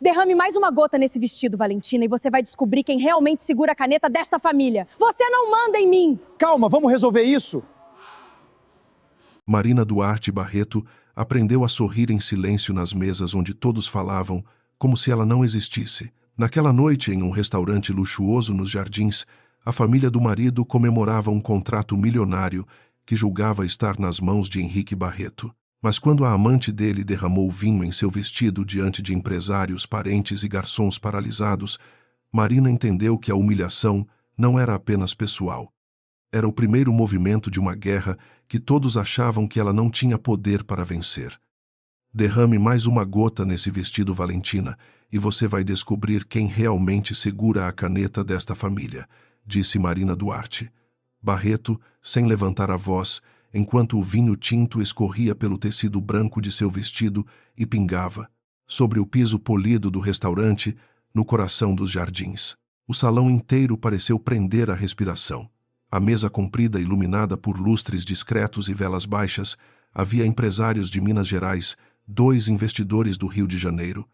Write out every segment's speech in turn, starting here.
Derrame mais uma gota nesse vestido, Valentina, e você vai descobrir quem realmente segura a caneta desta família. Você não manda em mim! Calma, vamos resolver isso! Marina Duarte Barreto aprendeu a sorrir em silêncio nas mesas onde todos falavam, como se ela não existisse. Naquela noite, em um restaurante luxuoso nos Jardins, a família do marido comemorava um contrato milionário que julgava estar nas mãos de Henrique Barreto. Mas quando a amante dele derramou vinho em seu vestido diante de empresários, parentes e garçons paralisados, Marina entendeu que a humilhação não era apenas pessoal. Era o primeiro movimento de uma guerra que todos achavam que ela não tinha poder para vencer. Derrame mais uma gota nesse vestido, Valentina, e você vai descobrir quem realmente segura a caneta desta família, disse Marina Duarte. Barreto, sem levantar a voz, enquanto o vinho tinto escorria pelo tecido branco de seu vestido e pingava sobre o piso polido do restaurante, no coração dos Jardins. O salão inteiro pareceu prender a respiração. A mesa comprida, iluminada por lustres discretos e velas baixas, havia empresários de Minas Gerais, 2 investidores do Rio de Janeiro,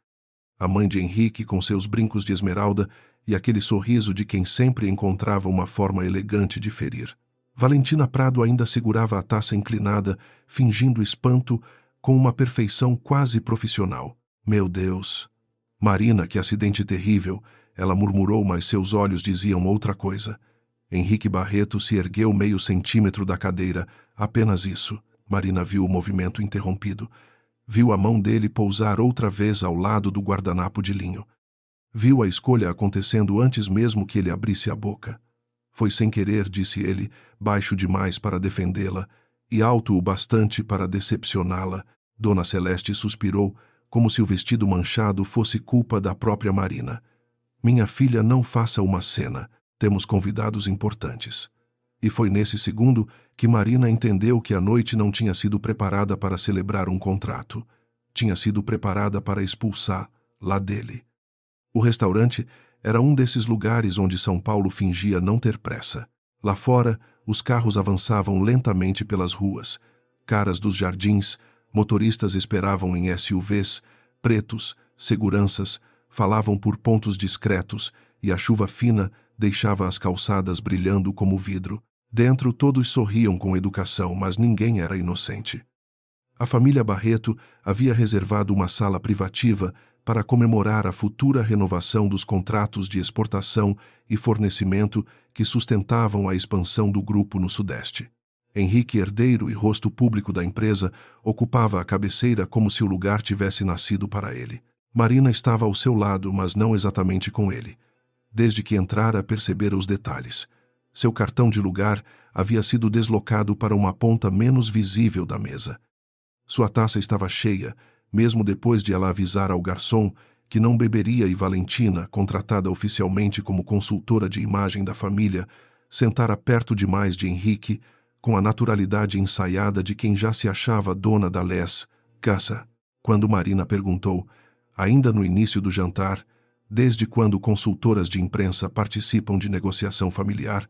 a mãe de Henrique com seus brincos de esmeralda e aquele sorriso de quem sempre encontrava uma forma elegante de ferir. Valentina Prado ainda segurava a taça inclinada, fingindo espanto, com uma perfeição quase profissional. Meu Deus! Marina, que acidente terrível! Ela murmurou, mas seus olhos diziam outra coisa. Henrique Barreto se ergueu meio centímetro da cadeira. Apenas isso. Marina viu o movimento interrompido. Viu a mão dele pousar outra vez ao lado do guardanapo de linho. Viu a escolha acontecendo antes mesmo que ele abrisse a boca. Foi sem querer, disse ele, baixo demais para defendê-la e alto o bastante para decepcioná-la. Dona Celeste suspirou, como se o vestido manchado fosse culpa da própria Marina. Minha filha, não faça uma cena. Temos convidados importantes. E foi nesse segundo que Marina entendeu que a noite não tinha sido preparada para celebrar um contrato. Tinha sido preparada para expulsar lá dele. O restaurante era um desses lugares onde São Paulo fingia não ter pressa. Lá fora, os carros avançavam lentamente pelas ruas. Caras dos Jardins, motoristas esperavam em SUVs, pretos, seguranças, falavam por pontos discretos e a chuva fina deixava as calçadas brilhando como vidro. Dentro todos sorriam com educação, mas ninguém era inocente. A família Barreto havia reservado uma sala privativa para comemorar a futura renovação dos contratos de exportação e fornecimento que sustentavam a expansão do grupo no Sudeste. Henrique, herdeiro e rosto público da empresa, ocupava a cabeceira como se o lugar tivesse nascido para ele. Marina estava ao seu lado, mas não exatamente com ele. Desde que entrara, percebera os detalhes. Seu cartão de lugar havia sido deslocado para uma ponta menos visível da mesa. Sua taça estava cheia, mesmo depois de ela avisar ao garçom que não beberia, e Valentina, contratada oficialmente como consultora de imagem da família, sentara perto demais de Henrique, com a naturalidade ensaiada de quem já se achava dona da les casa. Quando Marina perguntou, ainda no início do jantar, desde quando consultoras de imprensa participam de negociação familiar,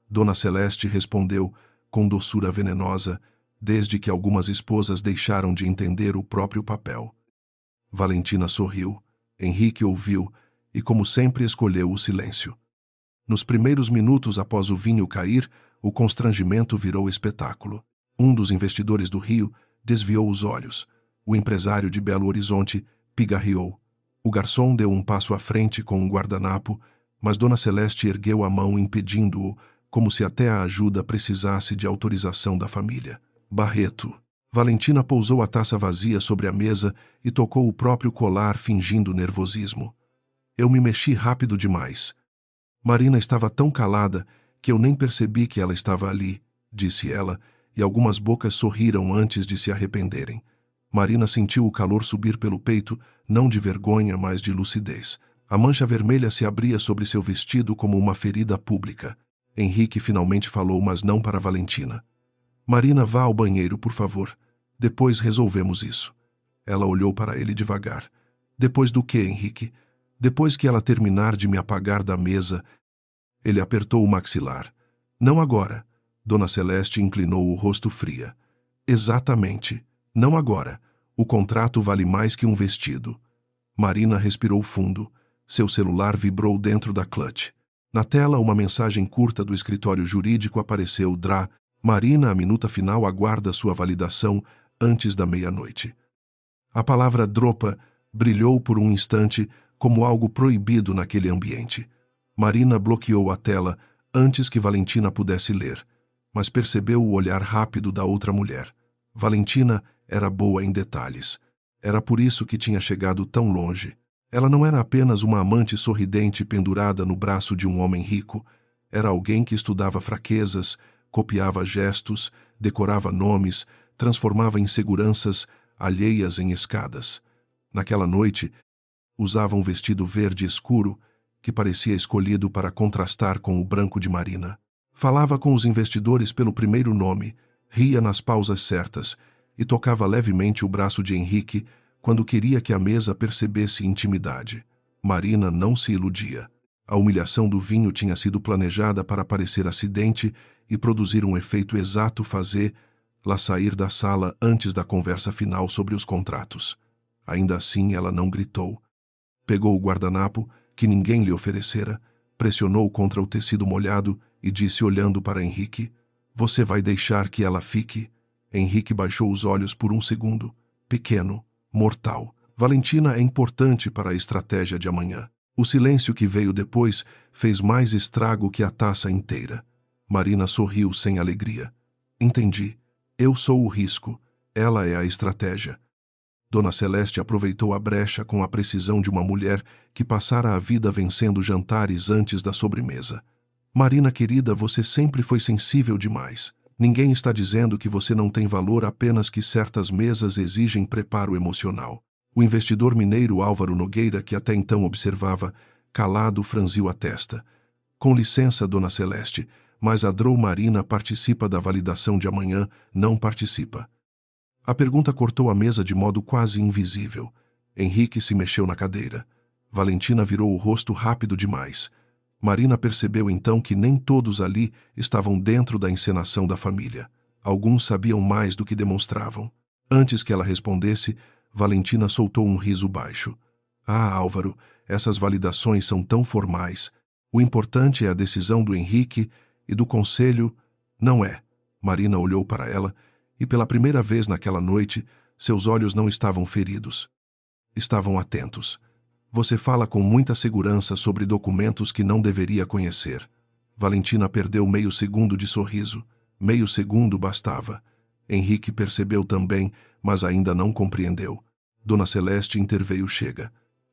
Dona Celeste respondeu, com doçura venenosa, desde que algumas esposas deixaram de entender o próprio papel. Valentina sorriu, Henrique ouviu e, como sempre, escolheu o silêncio. Nos primeiros minutos após o vinho cair, o constrangimento virou espetáculo. Um dos investidores do Rio desviou os olhos. O empresário de Belo Horizonte pigarreou. O garçom deu um passo à frente com um guardanapo, mas Dona Celeste ergueu a mão impedindo-o, como se até a ajuda precisasse de autorização da família. Barreto. Valentina pousou a taça vazia sobre a mesa e tocou o próprio colar, fingindo nervosismo. Eu me mexi rápido demais. Marina estava tão calada que eu nem percebi que ela estava ali, disse ela, e algumas bocas sorriram antes de se arrependerem. Marina sentiu o calor subir pelo peito, não de vergonha, mas de lucidez. A mancha vermelha se abria sobre seu vestido como uma ferida pública. Henrique finalmente falou, mas não para Valentina. Marina, vá ao banheiro, por favor. Depois resolvemos isso. Ela olhou para ele devagar. Depois do quê, Henrique? Depois que ela terminar de me apagar da mesa. Ele apertou o maxilar. Não agora. Dona Celeste inclinou o rosto fria. Exatamente. Não agora. O contrato vale mais que um vestido. Marina respirou fundo. Seu celular vibrou dentro da clutch. Na tela, uma mensagem curta do escritório jurídico apareceu. Dra. Marina, a minuta final aguarda sua validação antes da meia-noite. A palavra dropa brilhou por um instante como algo proibido naquele ambiente. Marina bloqueou a tela antes que Valentina pudesse ler, mas percebeu o olhar rápido da outra mulher. Valentina era boa em detalhes. Era por isso que tinha chegado tão longe. Ela não era apenas uma amante sorridente pendurada no braço de um homem rico. Era alguém que estudava fraquezas, copiava gestos, decorava nomes, transformava inseguranças alheias em escadas. Naquela noite, usava um vestido verde escuro que parecia escolhido para contrastar com o branco de Marina. Falava com os investidores pelo primeiro nome, ria nas pausas certas e tocava levemente o braço de Henrique quando queria que a mesa percebesse intimidade. Marina não se iludia. A humilhação do vinho tinha sido planejada para parecer acidente e produzir um efeito exato, fazê-la sair da sala antes da conversa final sobre os contratos. Ainda assim, ela não gritou. Pegou o guardanapo, que ninguém lhe oferecera, pressionou contra o tecido molhado e disse olhando para Henrique: "Você vai deixar que ela fique?" Henrique baixou os olhos por um segundo. Pequeno, mortal. Valentina é importante para a estratégia de amanhã. O silêncio que veio depois fez mais estrago que a taça inteira. Marina sorriu sem alegria. Entendi. Eu sou o risco. Ela é a estratégia. Dona Celeste aproveitou a brecha com a precisão de uma mulher que passara a vida vencendo jantares antes da sobremesa. Marina querida, você sempre foi sensível demais. Ninguém está dizendo que você não tem valor, apenas que certas mesas exigem preparo emocional. O investidor mineiro Álvaro Nogueira, que até então observava, calado, franziu a testa. Com licença, Dona Celeste, mas a Dro Marina participa da validação de amanhã, não participa. A pergunta cortou a mesa de modo quase invisível. Henrique se mexeu na cadeira. Valentina virou o rosto rápido demais. Marina percebeu então que nem todos ali estavam dentro da encenação da família. Alguns sabiam mais do que demonstravam. Antes que ela respondesse, Valentina soltou um riso baixo. Ah, Álvaro, essas validações são tão formais. O importante é a decisão do Henrique e do conselho. Não é. Marina olhou para ela e pela primeira vez naquela noite, seus olhos não estavam feridos. Estavam atentos. Você fala com muita segurança sobre documentos que não deveria conhecer. Valentina perdeu meio segundo de sorriso. Meio segundo bastava. Henrique percebeu também, mas ainda não compreendeu. Dona Celeste interveio. Chega.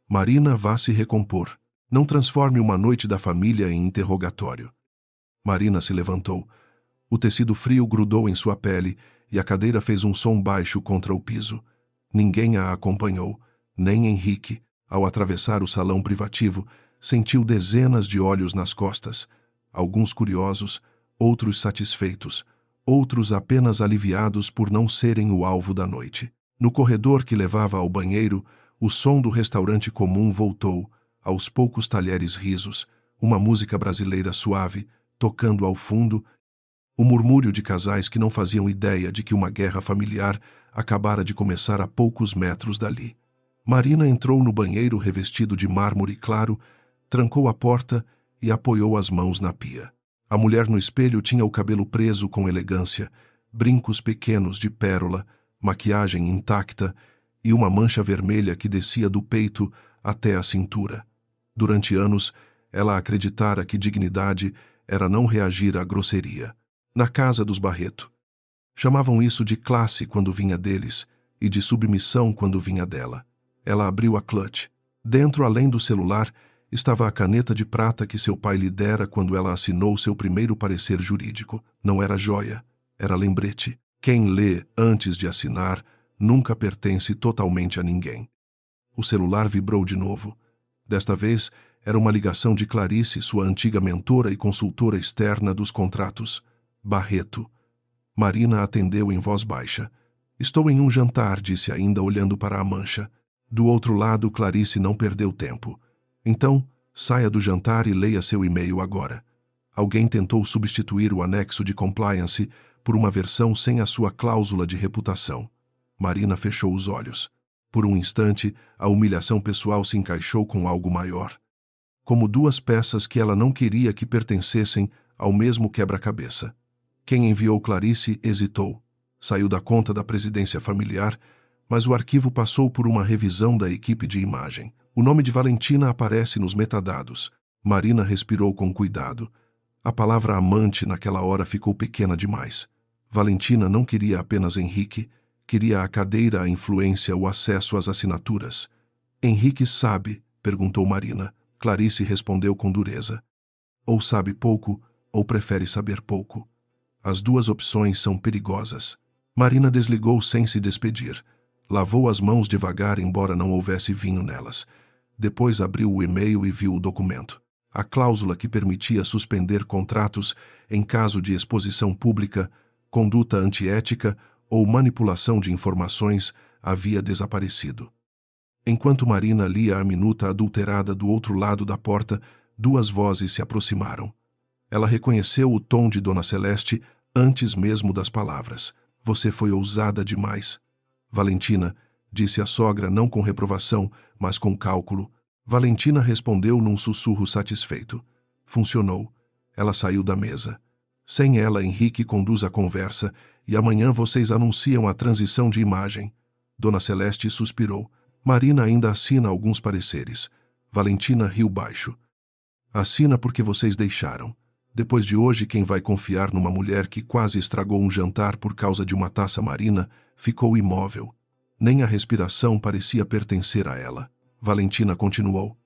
Marina, vá se recompor. Não transforme uma noite da família em interrogatório. Marina se levantou. O tecido frio grudou em sua pele e a cadeira fez um som baixo contra o piso. Ninguém a acompanhou, nem Henrique. Ao atravessar o salão privativo, sentiu dezenas de olhos nas costas. Alguns curiosos, outros satisfeitos, outros apenas aliviados por não serem o alvo da noite. No corredor que levava ao banheiro, o som do restaurante comum voltou, aos poucos talheres risos, uma música brasileira suave, tocando ao fundo, o murmúrio de casais que não faziam ideia de que uma guerra familiar acabara de começar a poucos metros dali. Marina entrou no banheiro revestido de mármore claro, trancou a porta e apoiou as mãos na pia. A mulher no espelho tinha o cabelo preso com elegância, brincos pequenos de pérola, maquiagem intacta e uma mancha vermelha que descia do peito até a cintura. Durante anos, ela acreditara que dignidade era não reagir à grosseria. Na casa dos Barreto, chamavam isso de classe quando vinha deles e de submissão quando vinha dela. Ela abriu a clutch. Dentro, além do celular, estava a caneta de prata que seu pai lhe dera quando ela assinou seu primeiro parecer jurídico. Não era joia, era lembrete. Quem lê antes de assinar nunca pertence totalmente a ninguém. O celular vibrou de novo. Desta vez, era uma ligação de Clarice, sua antiga mentora e consultora externa dos contratos. Barreto. Marina atendeu em voz baixa. Estou em um jantar, disse ainda olhando para a mancha. Do outro lado, Clarice não perdeu tempo. Então, saia do jantar e leia seu e-mail agora. Alguém tentou substituir o anexo de compliance por uma versão sem a sua cláusula de reputação. Marina fechou os olhos. Por um instante, a humilhação pessoal se encaixou com algo maior. Como duas peças que ela não queria que pertencessem ao mesmo quebra-cabeça. Quem enviou Clarice hesitou. Saiu da conta da presidência familiar, mas o arquivo passou por uma revisão da equipe de imagem. O nome de Valentina aparece nos metadados. Marina respirou com cuidado. A palavra amante naquela hora ficou pequena demais. Valentina não queria apenas Henrique, queria a cadeira, a influência, o acesso às assinaturas. Henrique sabe? Perguntou Marina. Clarice respondeu com dureza. Ou sabe pouco, ou prefere saber pouco. As duas opções são perigosas. Marina desligou sem se despedir. Lavou as mãos devagar, embora não houvesse vinho nelas. Depois abriu o e-mail e viu o documento. A cláusula que permitia suspender contratos em caso de exposição pública, conduta antiética ou manipulação de informações havia desaparecido. Enquanto Marina lia a minuta adulterada do outro lado da porta, duas vozes se aproximaram. Ela reconheceu o tom de Dona Celeste antes mesmo das palavras. Você foi ousada demais. Valentina, disse a sogra não com reprovação, mas com cálculo. Valentina respondeu num sussurro satisfeito. Funcionou. Ela saiu da mesa. Sem ela, Henrique conduz a conversa e amanhã vocês anunciam a transição de imagem. Dona Celeste suspirou. Marina ainda assina alguns pareceres. Valentina riu baixo. Assina porque vocês deixaram. Depois de hoje, quem vai confiar numa mulher que quase estragou um jantar por causa de uma taça Marina ficou imóvel. Nem a respiração parecia pertencer a ela. Valentina continuou.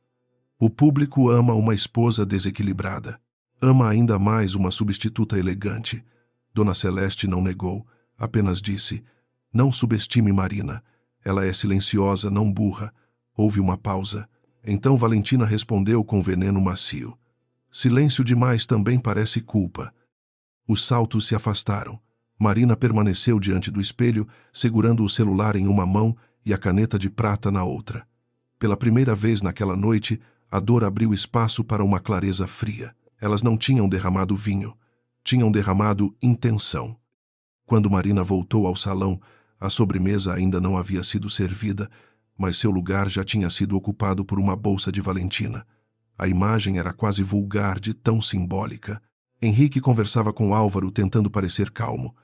O público ama uma esposa desequilibrada. Ama ainda mais uma substituta elegante. Dona Celeste não negou, apenas disse: não subestime Marina. Ela é silenciosa, não burra. Houve uma pausa. Então Valentina respondeu com veneno macio. Silêncio demais também parece culpa. Os saltos se afastaram. Marina permaneceu diante do espelho, segurando o celular em uma mão e a caneta de prata na outra. Pela primeira vez naquela noite, a dor abriu espaço para uma clareza fria. Elas não tinham derramado vinho. Tinham derramado intenção. Quando Marina voltou ao salão, a sobremesa ainda não havia sido servida, mas seu lugar já tinha sido ocupado por uma bolsa de Valentina. A imagem era quase vulgar de tão simbólica. Henrique conversava com Álvaro tentando parecer calmo.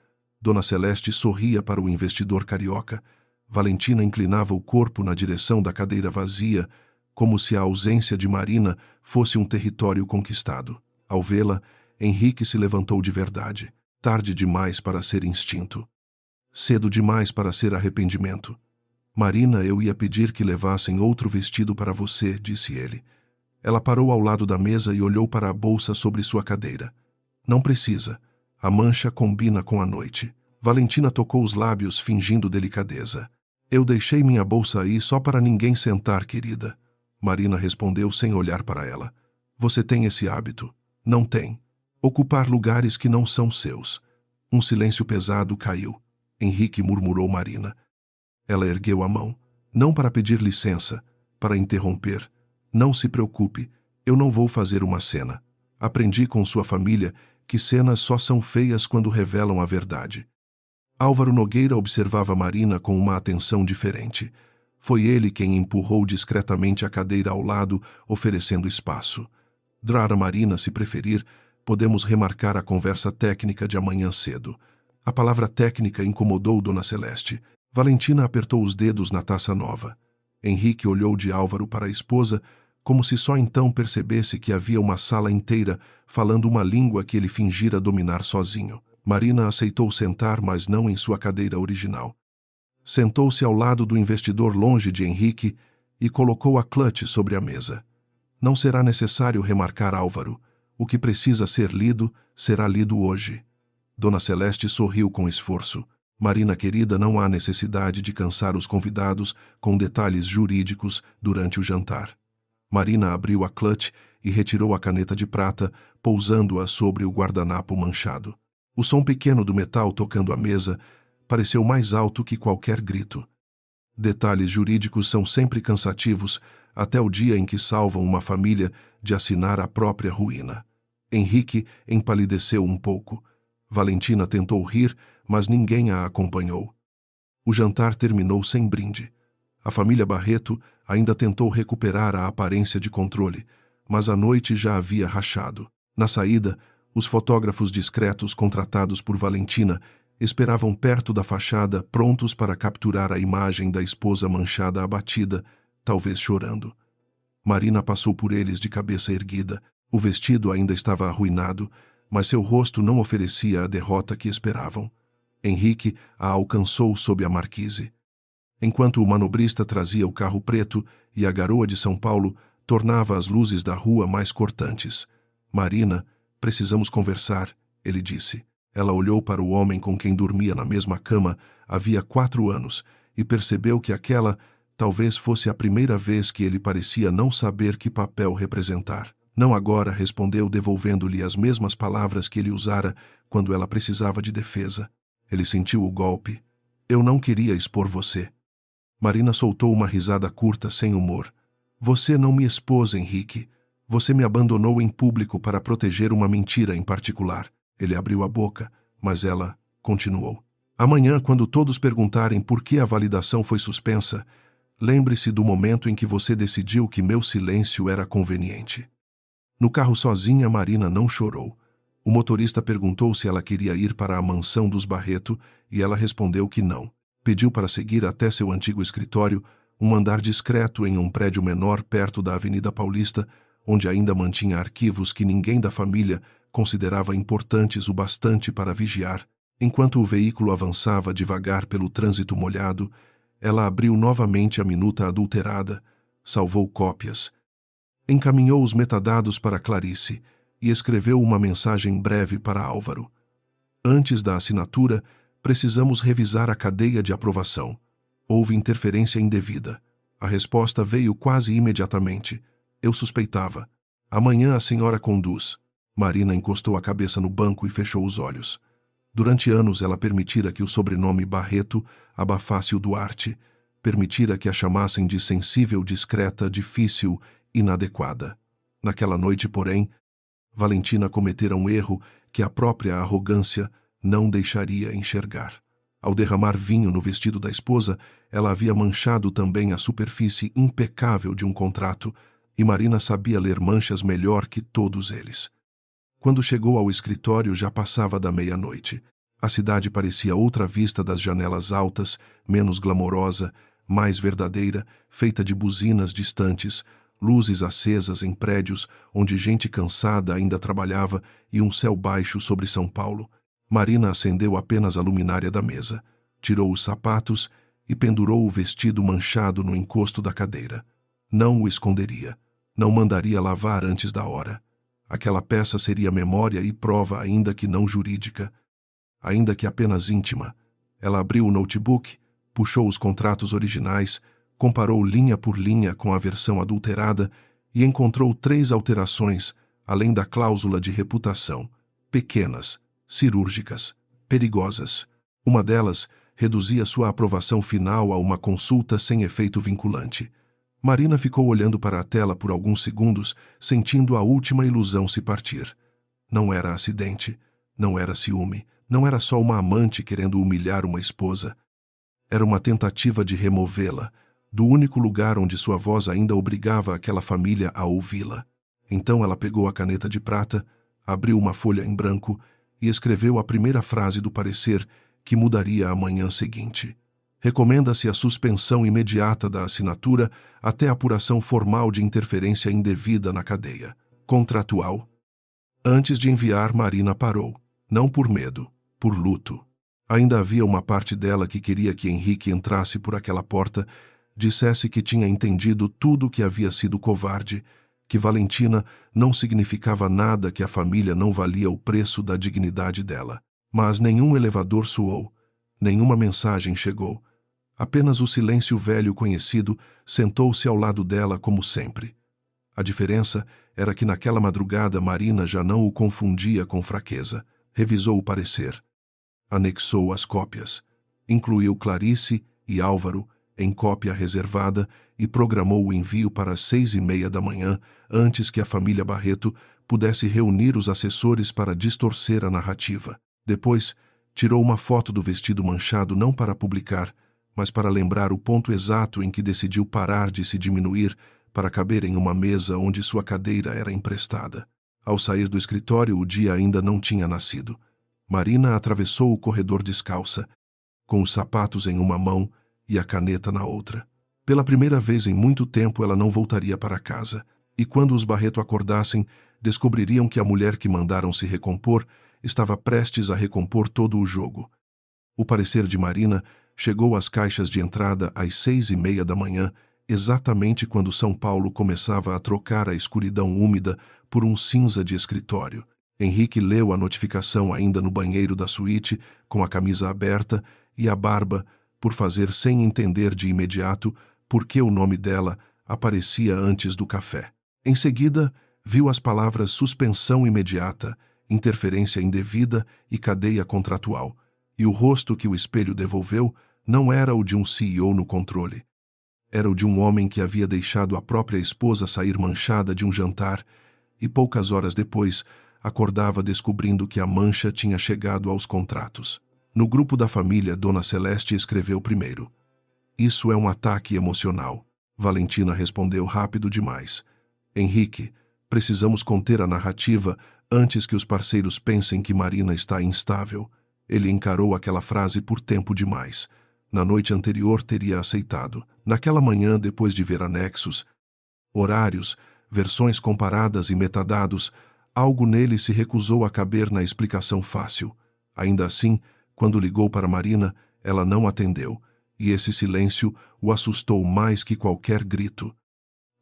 Dona Celeste sorria para o investidor carioca. Valentina inclinava o corpo na direção da cadeira vazia, como se a ausência de Marina fosse um território conquistado. Ao vê-la, Henrique se levantou de verdade. Tarde demais para ser instinto. Cedo demais para ser arrependimento. Marina, eu ia pedir que levassem outro vestido para você, disse ele. Ela parou ao lado da mesa e olhou para a bolsa sobre sua cadeira. Não precisa. A mancha combina com a noite. Valentina tocou os lábios, fingindo delicadeza. Eu deixei minha bolsa aí só para ninguém sentar, querida. Marina respondeu sem olhar para ela. Você tem esse hábito. Não tem. Ocupar lugares que não são seus. Um silêncio pesado caiu. Henrique murmurou Marina. Ela ergueu a mão. Não para pedir licença, para interromper. Não se preocupe, eu não vou fazer uma cena. Aprendi com sua família que cenas só são feias quando revelam a verdade. Álvaro Nogueira observava Marina com uma atenção diferente. Foi ele quem empurrou discretamente a cadeira ao lado, oferecendo espaço. Drara Marina, se preferir, podemos remarcar a conversa técnica de amanhã cedo. A palavra técnica incomodou Dona Celeste. Valentina apertou os dedos na taça nova. Henrique olhou de Álvaro para a esposa, como se só então percebesse que havia uma sala inteira falando uma língua que ele fingira dominar sozinho. Marina aceitou sentar, mas não em sua cadeira original. Sentou-se ao lado do investidor longe de Henrique e colocou a clutch sobre a mesa. Não será necessário remarcar Álvaro. O que precisa ser lido, será lido hoje. Dona Celeste sorriu com esforço. Marina querida, não há necessidade de cansar os convidados com detalhes jurídicos durante o jantar. Marina abriu a clutch e retirou a caneta de prata, pousando-a sobre o guardanapo manchado. O som pequeno do metal tocando a mesa pareceu mais alto que qualquer grito. Detalhes jurídicos são sempre cansativos, até o dia em que salvam uma família de assinar a própria ruína. Henrique empalideceu um pouco. Valentina tentou rir, mas ninguém a acompanhou. O jantar terminou sem brinde. A família Barreto ainda tentou recuperar a aparência de controle, mas a noite já havia rachado. Na saída, os fotógrafos discretos contratados por Valentina esperavam perto da fachada, prontos para capturar a imagem da esposa manchada abatida, talvez chorando. Marina passou por eles de cabeça erguida. O vestido ainda estava arruinado, mas seu rosto não oferecia a derrota que esperavam. Henrique a alcançou sob a marquise. Enquanto o manobrista trazia o carro preto e a garoa de São Paulo tornava as luzes da rua mais cortantes. Marina, precisamos conversar, ele disse. Ela olhou para o homem com quem dormia na mesma cama havia 4 anos e percebeu que aquela talvez fosse a primeira vez que ele parecia não saber que papel representar. Não agora, respondeu, devolvendo-lhe as mesmas palavras que ele usara quando ela precisava de defesa. Ele sentiu o golpe. Eu não queria expor você. Marina soltou uma risada curta, sem humor. Você não me expôs, Henrique. Você me abandonou em público para proteger uma mentira em particular. Ele abriu a boca, mas ela continuou. Amanhã, quando todos perguntarem por que a validação foi suspensa, lembre-se do momento em que você decidiu que meu silêncio era conveniente. No carro sozinha, Marina não chorou. O motorista perguntou se ela queria ir para a mansão dos Barreto e ela respondeu que não. Pediu para seguir até seu antigo escritório, um andar discreto em um prédio menor perto da Avenida Paulista, onde ainda mantinha arquivos que ninguém da família considerava importantes o bastante para vigiar. Enquanto o veículo avançava devagar pelo trânsito molhado, ela abriu novamente a minuta adulterada, salvou cópias, encaminhou os metadados para Clarice e escreveu uma mensagem breve para Álvaro. Antes da assinatura, precisamos revisar a cadeia de aprovação. Houve interferência indevida. A resposta veio quase imediatamente. Eu suspeitava. Amanhã a senhora conduz. Marina encostou a cabeça no banco e fechou os olhos. Durante anos ela permitira que o sobrenome Barreto abafasse o Duarte, permitira que a chamassem de sensível, discreta, difícil, inadequada. Naquela noite, porém, Valentina cometera um erro que a própria arrogância não deixaria enxergar. Ao derramar vinho no vestido da esposa, ela havia manchado também a superfície impecável de um contrato, e Marina sabia ler manchas melhor que todos eles. Quando chegou ao escritório, já passava da meia-noite. A cidade parecia outra vista das janelas altas, menos glamourosa, mais verdadeira, feita de buzinas distantes, luzes acesas em prédios onde gente cansada ainda trabalhava e um céu baixo sobre São Paulo. Marina acendeu apenas a luminária da mesa, tirou os sapatos e pendurou o vestido manchado no encosto da cadeira. Não o esconderia. Não mandaria lavar antes da hora. Aquela peça seria memória e prova, ainda que não jurídica, ainda que apenas íntima. Ela abriu o notebook, puxou os contratos originais, comparou linha por linha com a versão adulterada e encontrou 3 alterações, além da cláusula de reputação, pequenas, cirúrgicas, perigosas. Uma delas reduzia sua aprovação final a uma consulta sem efeito vinculante. Marina ficou olhando para a tela por alguns segundos, sentindo a última ilusão se partir. Não era acidente, não era ciúme, não era só uma amante querendo humilhar uma esposa. Era uma tentativa de removê-la, do único lugar onde sua voz ainda obrigava aquela família a ouvi-la. Então ela pegou a caneta de prata, abriu uma folha em branco e escreveu a primeira frase do parecer que mudaria a manhã seguinte. Recomenda-se a suspensão imediata da assinatura até a apuração formal de interferência indevida na cadeia contratual. Antes de enviar, Marina parou. Não por medo, por luto. Ainda havia uma parte dela que queria que Henrique entrasse por aquela porta, dissesse que tinha entendido tudo que havia sido covarde, que Valentina não significava nada, que a família não valia o preço da dignidade dela. Mas nenhum elevador soou, nenhuma mensagem chegou. Apenas o silêncio velho conhecido sentou-se ao lado dela como sempre. A diferença era que naquela madrugada Marina já não o confundia com fraqueza. Revisou o parecer. Anexou as cópias. Incluiu Clarice e Álvaro em cópia reservada e programou o envio para as 6:30 da manhã, antes que a família Barreto pudesse reunir os assessores para distorcer a narrativa. Depois, tirou uma foto do vestido manchado não para publicar, mas para lembrar o ponto exato em que decidiu parar de se diminuir para caber em uma mesa onde sua cadeira era emprestada. Ao sair do escritório, o dia ainda não tinha nascido. Marina atravessou o corredor descalça, com os sapatos em uma mão e a caneta na outra. Pela primeira vez em muito tempo, ela não voltaria para casa, e quando os Barreto acordassem, descobririam que a mulher que mandaram se recompor estava prestes a recompor todo o jogo. O parecer de Marina chegou às caixas de entrada às 6:30 da manhã, exatamente quando São Paulo começava a trocar a escuridão úmida por um cinza de escritório. Henrique leu a notificação ainda no banheiro da suíte, com a camisa aberta e a barba, por fazer sem entender de imediato por que o nome dela aparecia antes do café. Em seguida, viu as palavras suspensão imediata, interferência indevida e cadeia contratual, e o rosto que o espelho devolveu não era o de um CEO no controle. Era o de um homem que havia deixado a própria esposa sair manchada de um jantar e poucas horas depois acordava descobrindo que a mancha tinha chegado aos contratos. No grupo da família, Dona Celeste escreveu primeiro. Isso é um ataque emocional. Valentina respondeu rápido demais. Henrique, precisamos conter a narrativa antes que os parceiros pensem que Marina está instável. Ele encarou aquela frase por tempo demais. Na noite anterior teria aceitado. Naquela manhã, depois de ver anexos, horários, versões comparadas e metadados, algo nele se recusou a caber na explicação fácil. Ainda assim, quando ligou para Marina, ela não atendeu, e esse silêncio o assustou mais que qualquer grito.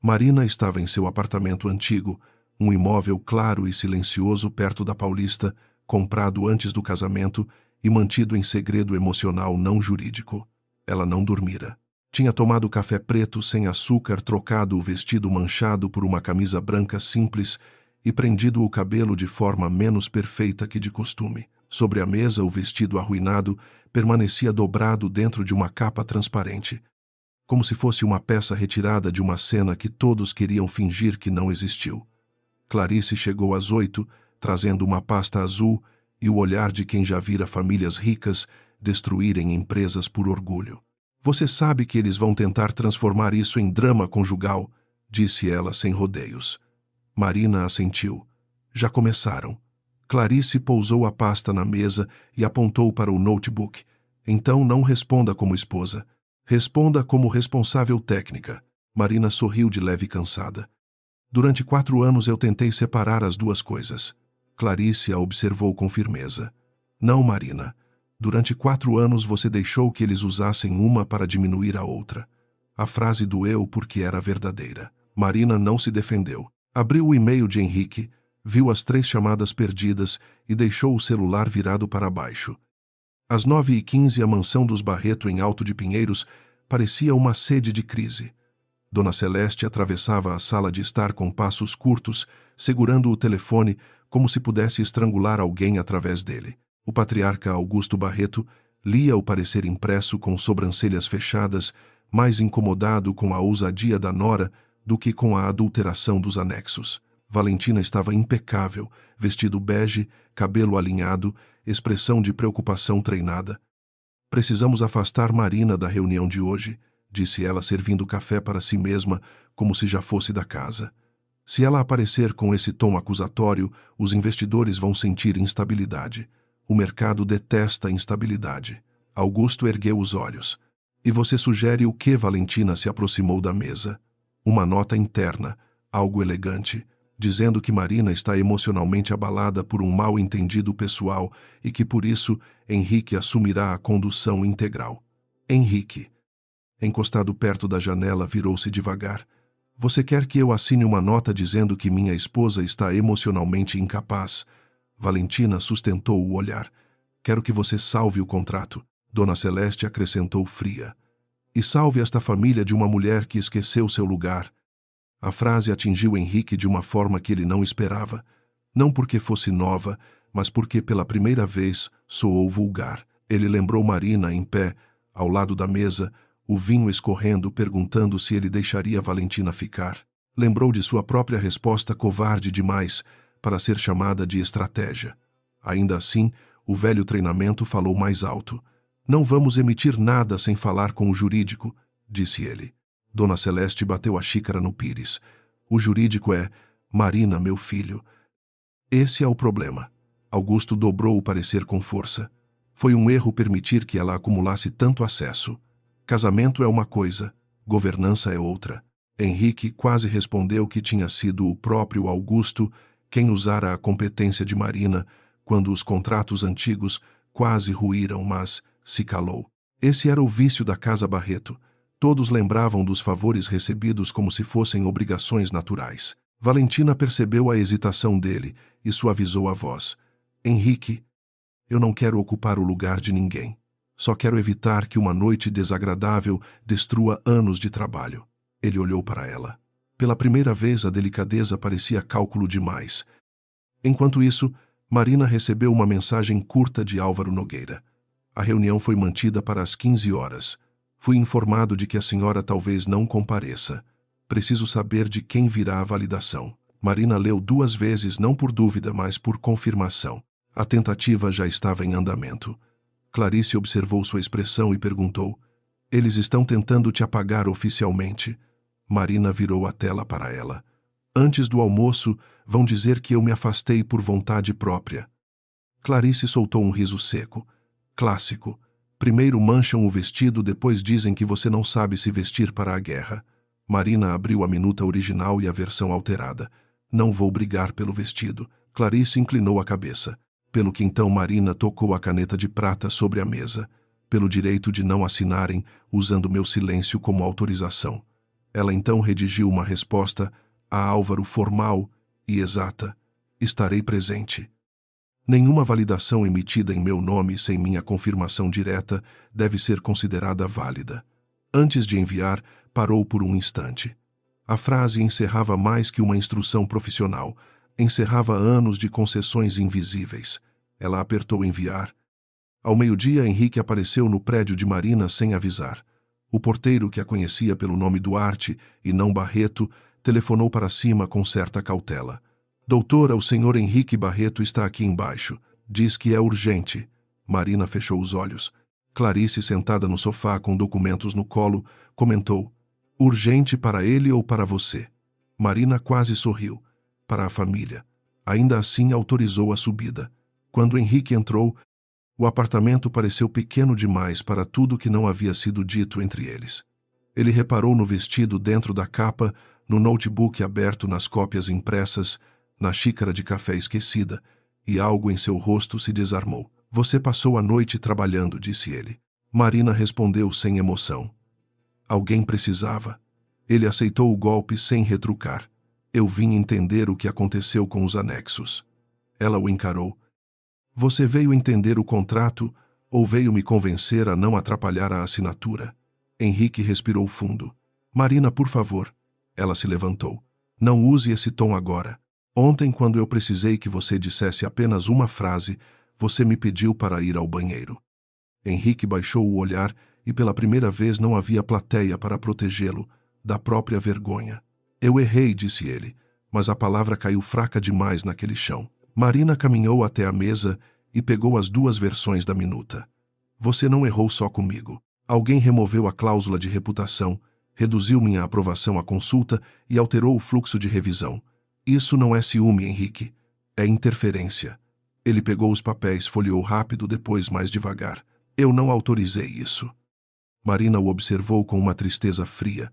Marina estava em seu apartamento antigo, um imóvel claro e silencioso perto da Paulista, comprado antes do casamento e mantido em segredo emocional não jurídico. Ela não dormira. Tinha tomado café preto sem açúcar, trocado o vestido manchado por uma camisa branca simples e prendido o cabelo de forma menos perfeita que de costume. Sobre a mesa, o vestido arruinado permanecia dobrado dentro de uma capa transparente, como se fosse uma peça retirada de uma cena que todos queriam fingir que não existiu. Clarice chegou às 8, trazendo uma pasta azul e o olhar de quem já vira famílias ricas destruírem empresas por orgulho. Você sabe que eles vão tentar transformar isso em drama conjugal, disse ela sem rodeios. Marina assentiu. Já começaram. Clarice pousou a pasta na mesa e apontou para o notebook. Então não responda como esposa. Responda como responsável técnica. Marina sorriu de leve cansada. Durante 4 anos eu tentei separar as duas coisas. Clarice a observou com firmeza. Não, Marina. Durante 4 anos você deixou que eles usassem uma para diminuir a outra. A frase doeu porque era verdadeira. Marina não se defendeu. Abriu o e-mail de Henrique, viu as 3 chamadas perdidas e deixou o celular virado para baixo. Às 9h15, a mansão dos Barreto em Alto de Pinheiros parecia uma sede de crise. Dona Celeste atravessava a sala de estar com passos curtos, segurando o telefone como se pudesse estrangular alguém através dele. O patriarca Augusto Barreto lia o parecer impresso com sobrancelhas fechadas, mais incomodado com a ousadia da nora do que com a adulteração dos anexos. Valentina estava impecável, vestido bege, cabelo alinhado, expressão de preocupação treinada. Precisamos afastar Marina da reunião de hoje, disse ela servindo café para si mesma, como se já fosse da casa. Se ela aparecer com esse tom acusatório, os investidores vão sentir instabilidade. O mercado detesta instabilidade. Augusto ergueu os olhos. E você sugere o que? Valentina se aproximou da mesa. Uma nota interna, algo elegante, dizendo que Marina está emocionalmente abalada por um mal-entendido pessoal e que, por isso, Henrique assumirá a condução integral. Henrique. Encostado perto da janela, virou-se devagar. Você quer que eu assine uma nota dizendo que minha esposa está emocionalmente incapaz? Valentina sustentou o olhar. Quero que você salve o contrato. Dona Celeste acrescentou fria. E salve esta família de uma mulher que esqueceu seu lugar. A frase atingiu Henrique de uma forma que ele não esperava. Não porque fosse nova, mas porque pela primeira vez soou vulgar. Ele lembrou Marina em pé, ao lado da mesa, o vinho escorrendo, perguntando se ele deixaria Valentina ficar. Lembrou de sua própria resposta covarde demais para ser chamada de estratégia. Ainda assim, o velho treinamento falou mais alto. Não vamos emitir nada sem falar com o jurídico, disse ele. Dona Celeste bateu a xícara no pires. O jurídico é Marina, meu filho. Esse é o problema. Augusto dobrou o parecer com força. Foi um erro permitir que ela acumulasse tanto acesso. Casamento é uma coisa, governança é outra. Henrique quase respondeu que tinha sido o próprio Augusto quem usara a competência de Marina quando os contratos antigos quase ruíram, mas se calou. Esse era o vício da Casa Barreto. Todos lembravam dos favores recebidos como se fossem obrigações naturais. Valentina percebeu a hesitação dele e suavizou a voz. Henrique, eu não quero ocupar o lugar de ninguém. Só quero evitar que uma noite desagradável destrua anos de trabalho. Ele olhou para ela. Pela primeira vez a delicadeza parecia cálculo demais. Enquanto isso, Marina recebeu uma mensagem curta de Álvaro Nogueira. A reunião foi mantida para as 15 horas. Fui informado de que a senhora talvez não compareça. Preciso saber de quem virá a validação. Marina leu 2 vezes, não por dúvida, mas por confirmação. A tentativa já estava em andamento. Clarice observou sua expressão e perguntou: eles estão tentando te apagar oficialmente? Marina virou a tela para ela. Antes do almoço, vão dizer que eu me afastei por vontade própria. Clarice soltou um riso seco. Clássico. Primeiro mancham o vestido, depois dizem que você não sabe se vestir para a guerra. Marina abriu a minuta original e a versão alterada. Não vou brigar pelo vestido. Clarice inclinou a cabeça. Pelo que então Marina tocou a caneta de prata sobre a mesa. Pelo direito de não assinarem, usando meu silêncio como autorização. Ela então redigiu uma resposta a Álvaro formal e exata. Estarei presente. Nenhuma validação emitida em meu nome sem minha confirmação direta deve ser considerada válida. Antes de enviar, parou por um instante. A frase encerrava mais que uma instrução profissional. Encerrava anos de concessões invisíveis. Ela apertou enviar. Ao meio-dia, Henrique apareceu no prédio de Marina sem avisar. O porteiro, que a conhecia pelo nome Duarte e não Barreto, telefonou para cima com certa cautela. Doutora, o senhor Henrique Barreto está aqui embaixo. Diz que é urgente. Marina fechou os olhos. Clarice, sentada no sofá com documentos no colo, comentou: urgente para ele ou para você? Marina quase sorriu. Para a família. Ainda assim autorizou a subida. Quando Henrique entrou, o apartamento pareceu pequeno demais para tudo que não havia sido dito entre eles. Ele reparou no vestido dentro da capa, no notebook aberto nas cópias impressas, na xícara de café esquecida, e algo em seu rosto se desarmou. Você passou a noite trabalhando, disse ele. Marina respondeu sem emoção. Alguém precisava. Ele aceitou o golpe sem retrucar. Eu vim entender o que aconteceu com os anexos. Ela o encarou. Você veio entender o contrato ou veio me convencer a não atrapalhar a assinatura? Henrique respirou fundo. Marina, por favor. Ela se levantou. Não use esse tom agora. Ontem, quando eu precisei que você dissesse apenas uma frase, você me pediu para ir ao banheiro. Henrique baixou o olhar e pela primeira vez não havia plateia para protegê-lo da própria vergonha. Eu errei, disse ele, mas a palavra caiu fraca demais naquele chão. Marina caminhou até a mesa e pegou as 2 versões da minuta. Você não errou só comigo. Alguém removeu a cláusula de reputação, reduziu minha aprovação à consulta e alterou o fluxo de revisão. Isso não é ciúme, Henrique. É interferência. Ele pegou os papéis, folheou rápido, depois mais devagar. Eu não autorizei isso. Marina o observou com uma tristeza fria,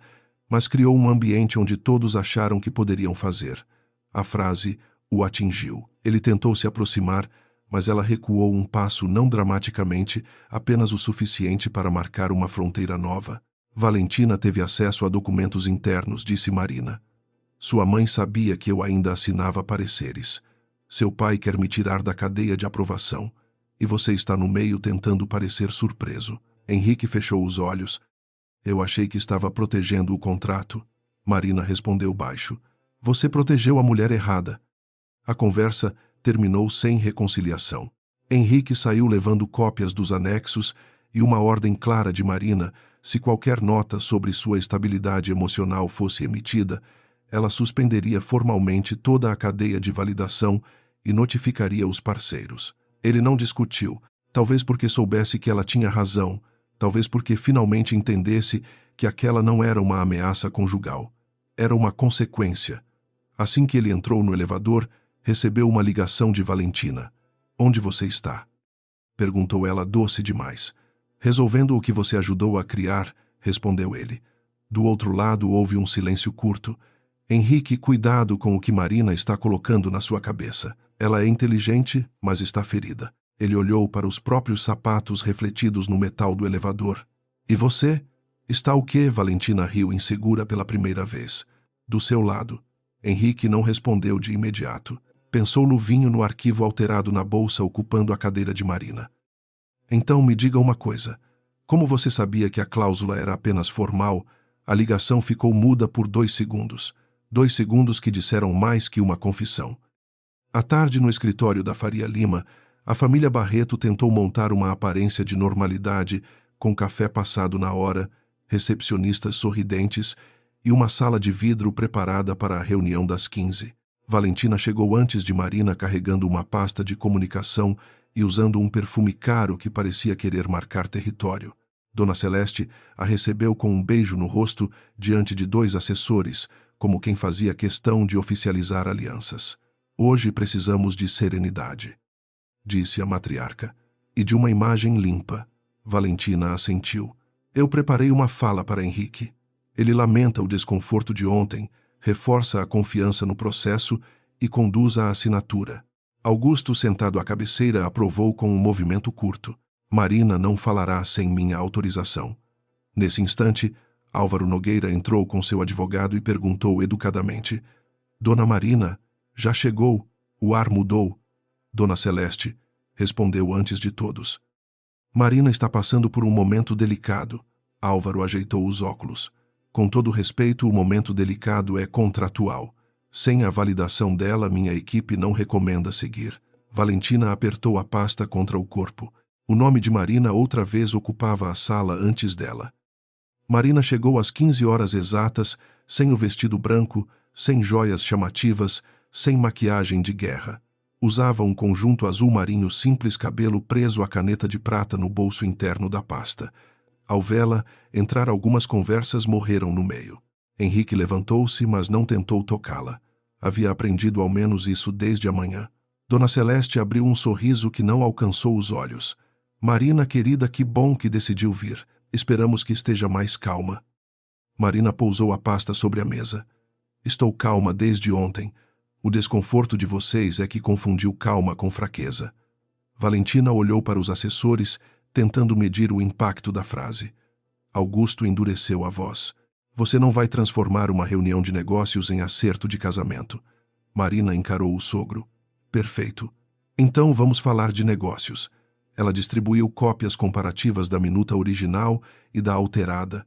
mas criou um ambiente onde todos acharam que poderiam fazer. A frase o atingiu. Ele tentou se aproximar, mas ela recuou um passo, não dramaticamente, apenas o suficiente para marcar uma fronteira nova. Valentina teve acesso a documentos internos, disse Marina. Sua mãe sabia que eu ainda assinava pareceres. Seu pai quer me tirar da cadeia de aprovação. E você está no meio tentando parecer surpreso. Henrique fechou os olhos. Eu achei que estava protegendo o contrato. Marina respondeu baixo. Você protegeu a mulher errada. A conversa terminou sem reconciliação. Henrique saiu levando cópias dos anexos e uma ordem clara de Marina: se qualquer nota sobre sua estabilidade emocional fosse emitida, ela suspenderia formalmente toda a cadeia de validação e notificaria os parceiros. Ele não discutiu, Talvez porque soubesse que ela tinha razão, talvez porque finalmente entendesse que aquela não era uma ameaça conjugal. Era uma consequência. Assim que ele entrou no elevador, recebeu uma ligação de Valentina. "Onde você está?" perguntou ela doce demais. "Resolvendo o que você ajudou a criar", respondeu ele. Do outro lado houve um silêncio curto. "Henrique, cuidado com o que Marina está colocando na sua cabeça. Ela é inteligente, mas está ferida." Ele olhou para os próprios sapatos refletidos no metal do elevador. "E você? Está o quê?" Valentina riu insegura pela primeira vez. "Do seu lado." Henrique não respondeu de imediato. Pensou no vinho no arquivo alterado na bolsa ocupando a cadeira de Marina. "Então me diga uma coisa. Como você sabia que a cláusula era apenas formal?" A ligação ficou muda por 2 segundos. 2 segundos que disseram mais que uma confissão. À tarde, no escritório da Faria Lima, a família Barreto tentou montar uma aparência de normalidade, com café passado na hora, recepcionistas sorridentes e uma sala de vidro preparada para a reunião das 15. Valentina chegou antes de Marina carregando uma pasta de comunicação e usando um perfume caro que parecia querer marcar território. Dona Celeste a recebeu com um beijo no rosto diante de 2 assessores, como quem fazia questão de oficializar alianças. "Hoje precisamos de serenidade", disse a matriarca, "e de uma imagem limpa." Valentina assentiu. "Eu preparei uma fala para Henrique. Ele lamenta o desconforto de ontem, reforça a confiança no processo e conduz à assinatura." Augusto, sentado à cabeceira, aprovou com um movimento curto. "Marina não falará sem minha autorização." Nesse instante, Álvaro Nogueira entrou com seu advogado e perguntou educadamente: "Dona Marina, já chegou? O ar mudou?" "Dona Celeste", respondeu antes de todos. "Marina está passando por um momento delicado." Álvaro ajeitou os óculos. "Com todo respeito, o momento delicado é contratual. Sem a validação dela, minha equipe não recomenda seguir." Valentina apertou a pasta contra o corpo. O nome de Marina outra vez ocupava a sala antes dela. Marina chegou às 15 horas exatas, sem o vestido branco, sem joias chamativas, sem maquiagem de guerra. Usava um conjunto azul marinho simples, cabelo preso à caneta de prata no bolso interno da pasta. Ao vê-la entrar, algumas conversas morreram no meio. Henrique levantou-se, mas não tentou tocá-la. Havia aprendido ao menos isso desde a manhã. Dona Celeste abriu um sorriso que não alcançou os olhos. "Marina, querida, que bom que decidiu vir. Esperamos que esteja mais calma." Marina pousou a pasta sobre a mesa. "Estou calma desde ontem. O desconforto de vocês é que confundiu calma com fraqueza." Valentina olhou para os assessores, tentando medir o impacto da frase. Augusto endureceu a voz. "Você não vai transformar uma reunião de negócios em acerto de casamento." Marina encarou o sogro. "Perfeito. Então vamos falar de negócios." Ela distribuiu cópias comparativas da minuta original e da alterada.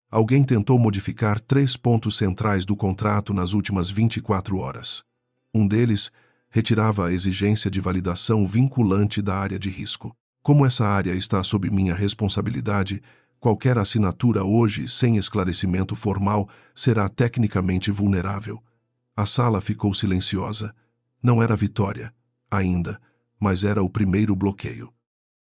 Alguém tentou modificar 3 pontos centrais do contrato nas últimas 24 horas. Um deles retirava a exigência de validação vinculante da área de risco. "Como essa área está sob minha responsabilidade, qualquer assinatura hoje sem esclarecimento formal será tecnicamente vulnerável." A sala ficou silenciosa. Não era vitória, ainda, mas era o primeiro bloqueio.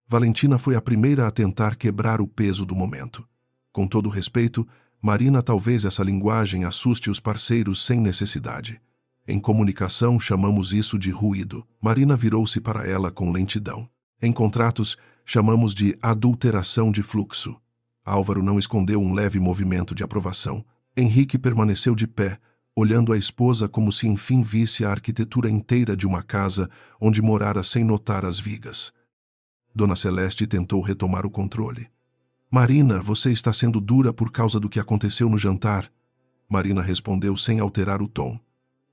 Valentina foi a primeira a tentar quebrar o peso do momento. Com todo respeito, Marina, talvez essa linguagem assuste os parceiros sem necessidade. Em comunicação, chamamos isso de ruído. Marina virou-se para ela com lentidão. Em contratos, chamamos de adulteração de fluxo. Álvaro não escondeu um leve movimento de aprovação. Henrique permaneceu de pé, olhando a esposa como se enfim visse a arquitetura inteira de uma casa onde morara sem notar as vigas. Dona Celeste tentou retomar o controle. "Marina, você está sendo dura por causa do que aconteceu no jantar." Marina respondeu sem alterar o tom.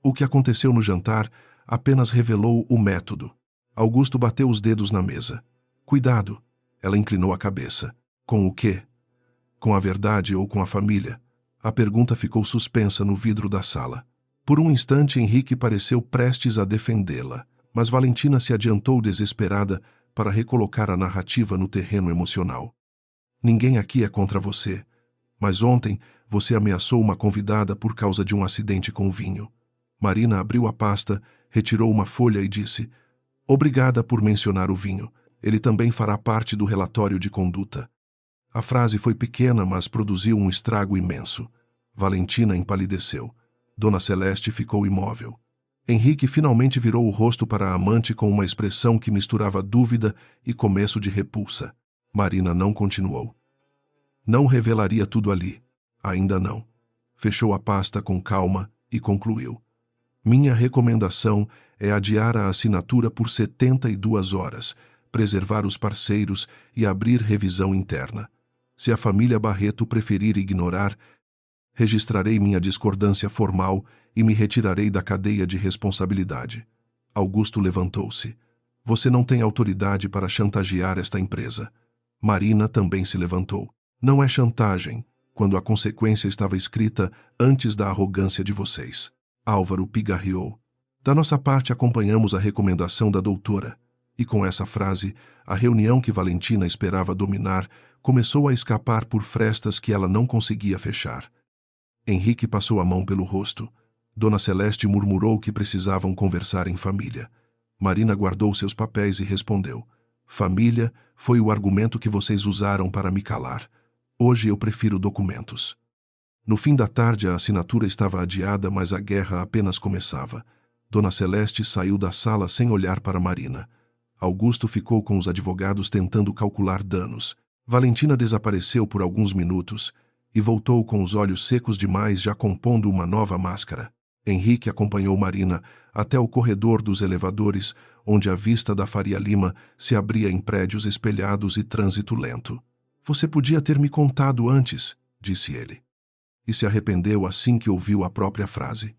"O que aconteceu no jantar apenas revelou o método." Augusto bateu os dedos na mesa. "Cuidado." Ela inclinou a cabeça. "Com o quê? Com a verdade ou com a família?" A pergunta ficou suspensa no vidro da sala. Por um instante, Henrique pareceu prestes a defendê-la, mas Valentina se adiantou desesperada para recolocar a narrativa no terreno emocional. "Ninguém aqui é contra você, mas ontem você ameaçou uma convidada por causa de um acidente com vinho." Marina abriu a pasta, retirou uma folha e disse: "Obrigada por mencionar o vinho. Ele também fará parte do relatório de conduta. A frase foi pequena, mas produziu um estrago imenso. Valentina empalideceu. Dona Celeste ficou imóvel. Henrique finalmente virou o rosto para a amante com uma expressão que misturava dúvida e começo de repulsa. Marina não continuou. Não revelaria tudo ali. Ainda não. Fechou a pasta com calma e concluiu. Minha recomendação é adiar a assinatura por 72 horas, preservar os parceiros e abrir revisão interna. Se a família Barreto preferir ignorar, registrarei minha discordância formal e me retirarei da cadeia de responsabilidade. Augusto levantou-se. Você não tem autoridade para chantagear esta empresa. Marina também se levantou. Não é chantagem, quando a consequência estava escrita antes da arrogância de vocês. Álvaro pigarreou. Da nossa parte acompanhamos a recomendação da doutora. E com essa frase, a reunião que Valentina esperava dominar começou a escapar por frestas que ela não conseguia fechar. Henrique passou a mão pelo rosto. Dona Celeste murmurou que precisavam conversar em família. Marina guardou seus papéis e respondeu. Família foi o argumento que vocês usaram para me calar. Hoje eu prefiro documentos. No fim da tarde a assinatura estava adiada, mas a guerra apenas começava. Dona Celeste saiu da sala sem olhar para Marina. Augusto ficou com os advogados tentando calcular danos. Valentina desapareceu por alguns minutos e voltou com os olhos secos demais, já compondo uma nova máscara. Henrique acompanhou Marina até o corredor dos elevadores, onde a vista da Faria Lima se abria em prédios espelhados e trânsito lento. Você podia ter me contado antes, disse ele. E se arrependeu assim que ouviu a própria frase.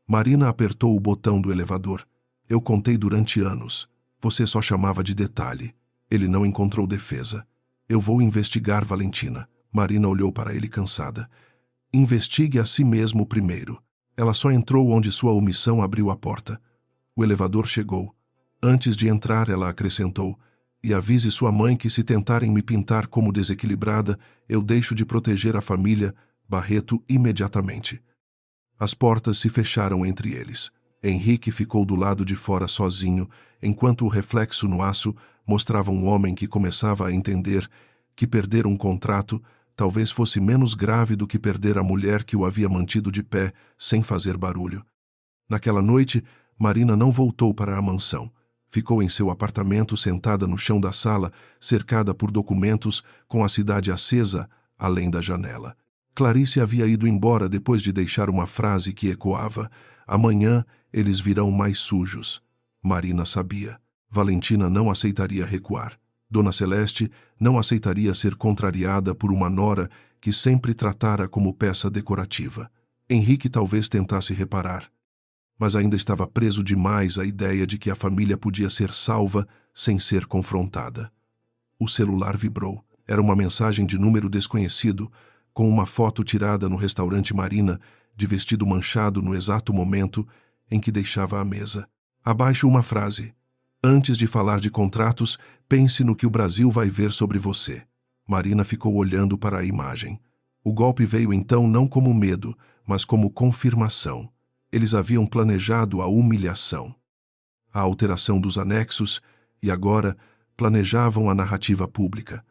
Marina apertou o botão do elevador. Eu contei durante anos. Você só chamava de detalhe. Ele não encontrou defesa. Eu vou investigar Valentina. Marina olhou para ele cansada. Investigue a si mesmo primeiro. Ela só entrou onde sua omissão abriu a porta. O elevador chegou. Antes de entrar, ela acrescentou, e avise sua mãe que se tentarem me pintar como desequilibrada, eu deixo de proteger a família Barreto imediatamente. As portas se fecharam entre eles. Henrique ficou do lado de fora sozinho, enquanto o reflexo no aço mostrava um homem que começava a entender que perder um contrato talvez fosse menos grave do que perder a mulher que o havia mantido de pé sem fazer barulho. Naquela noite, Marina não voltou para a mansão. Ficou em seu apartamento sentada no chão da sala, cercada por documentos, com a cidade acesa além da janela. Clarice havia ido embora depois de deixar uma frase que ecoava: amanhã eles virão mais sujos. Marina sabia. Valentina não aceitaria recuar. Dona Celeste não aceitaria ser contrariada por uma nora que sempre tratara como peça decorativa. Henrique talvez tentasse reparar, mas ainda estava preso demais à ideia de que a família podia ser salva sem ser confrontada. O celular vibrou. Era uma mensagem de número desconhecido, com uma foto tirada no restaurante Marina, de vestido manchado no exato momento em que deixava a mesa. Abaixo uma frase. Antes de falar de contratos, pense no que o Brasil vai ver sobre você. Marina ficou olhando para a imagem. O golpe veio então não como medo, mas como confirmação. Eles haviam planejado a humilhação, a alteração dos anexos e agora planejavam a narrativa pública.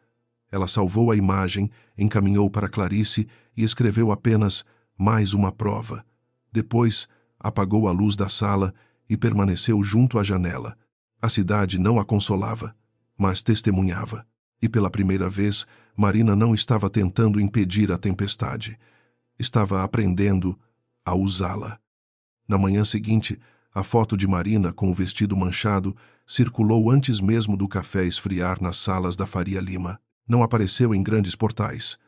Ela salvou a imagem, encaminhou para Clarice e escreveu apenas mais uma prova. Depois, apagou a luz da sala e permaneceu junto à janela. A cidade não a consolava, mas testemunhava. E pela primeira vez, Marina não estava tentando impedir a tempestade. Estava aprendendo a usá-la. Na manhã seguinte, a foto de Marina com o vestido manchado circulou antes mesmo do café esfriar nas salas da Faria Lima. Não apareceu em grandes portais.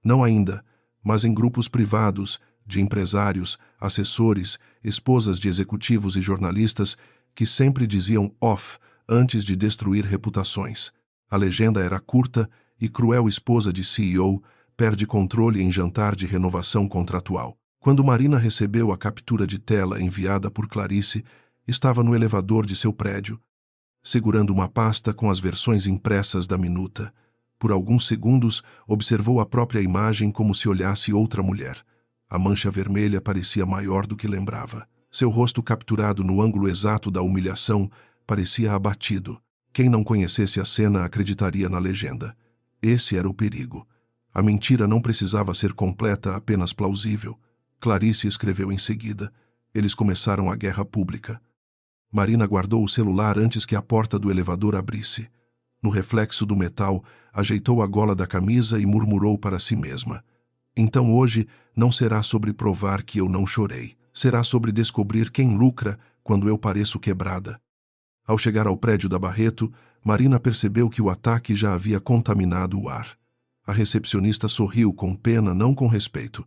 Não ainda, mas em grupos privados de empresários, assessores, esposas de executivos e jornalistas que sempre diziam off antes de destruir reputações. A legenda era curta e cruel: esposa de CEO perde controle em jantar de renovação contratual. Quando Marina recebeu a captura de tela enviada por Clarice, estava no elevador de seu prédio, segurando uma pasta com as versões impressas da minuta. Por alguns segundos, observou a própria imagem como se olhasse outra mulher. A mancha vermelha parecia maior do que lembrava. Seu rosto, capturado no ângulo exato da humilhação, parecia abatido. Quem não conhecesse a cena acreditaria na legenda. Esse era o perigo. A mentira não precisava ser completa, apenas plausível. Clarice escreveu em seguida. Eles começaram a guerra pública. Marina guardou o celular antes que a porta do elevador abrisse. No reflexo do metal, ajeitou a gola da camisa e murmurou para si mesma. Então hoje não será sobre provar que eu não chorei. Será sobre descobrir quem lucra quando eu pareço quebrada. Ao chegar ao prédio da Barreto, Marina percebeu que o ataque já havia contaminado o ar. A recepcionista sorriu com pena, não com respeito.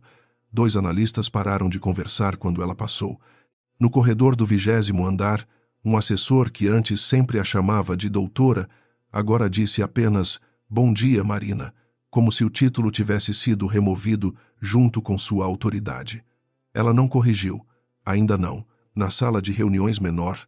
2 analistas pararam de conversar quando ela passou. No corredor do 20º andar, um assessor que antes sempre a chamava de doutora, agora disse apenas "Bom dia, Marina", como se o título tivesse sido removido junto com sua autoridade. Ela não corrigiu, ainda não, na sala de reuniões menor.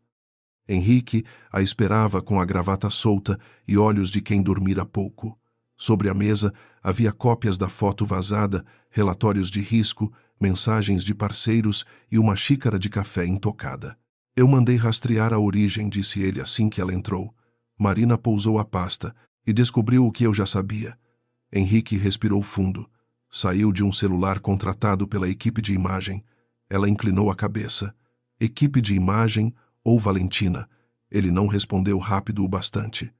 Henrique a esperava com a gravata solta e olhos de quem dormira pouco. Sobre a mesa havia cópias da foto vazada, relatórios de risco, mensagens de parceiros e uma xícara de café intocada. Eu mandei rastrear a origem, disse ele assim que ela entrou. Marina pousou a pasta e descobriu o que eu já sabia. Henrique respirou fundo. Saiu de um celular contratado pela equipe de imagem. Ela inclinou a cabeça. Equipe de imagem ou Valentina? Ele não respondeu rápido o bastante.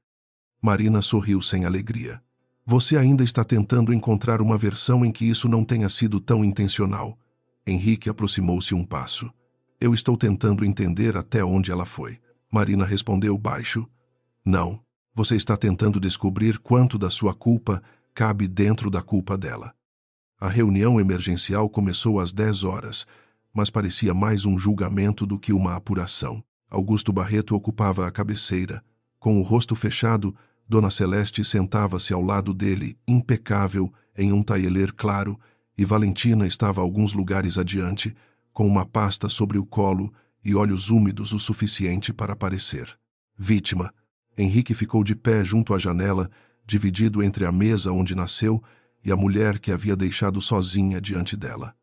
Marina sorriu sem alegria. Você ainda está tentando encontrar uma versão em que isso não tenha sido tão intencional. Henrique aproximou-se um passo. Eu estou tentando entender até onde ela foi. Marina respondeu baixo. Não. Você está tentando descobrir quanto da sua culpa cabe dentro da culpa dela. A reunião emergencial começou às 10 horas, mas parecia mais um julgamento do que uma apuração. Augusto Barreto ocupava a cabeceira. Com o rosto fechado, Dona Celeste sentava-se ao lado dele, impecável, em um taillefer claro, e Valentina estava alguns lugares adiante, com uma pasta sobre o colo e olhos úmidos o suficiente para parecer vítima. Henrique ficou de pé junto à janela, dividido entre a mesa onde nasceu e a mulher que havia deixado sozinha diante dela.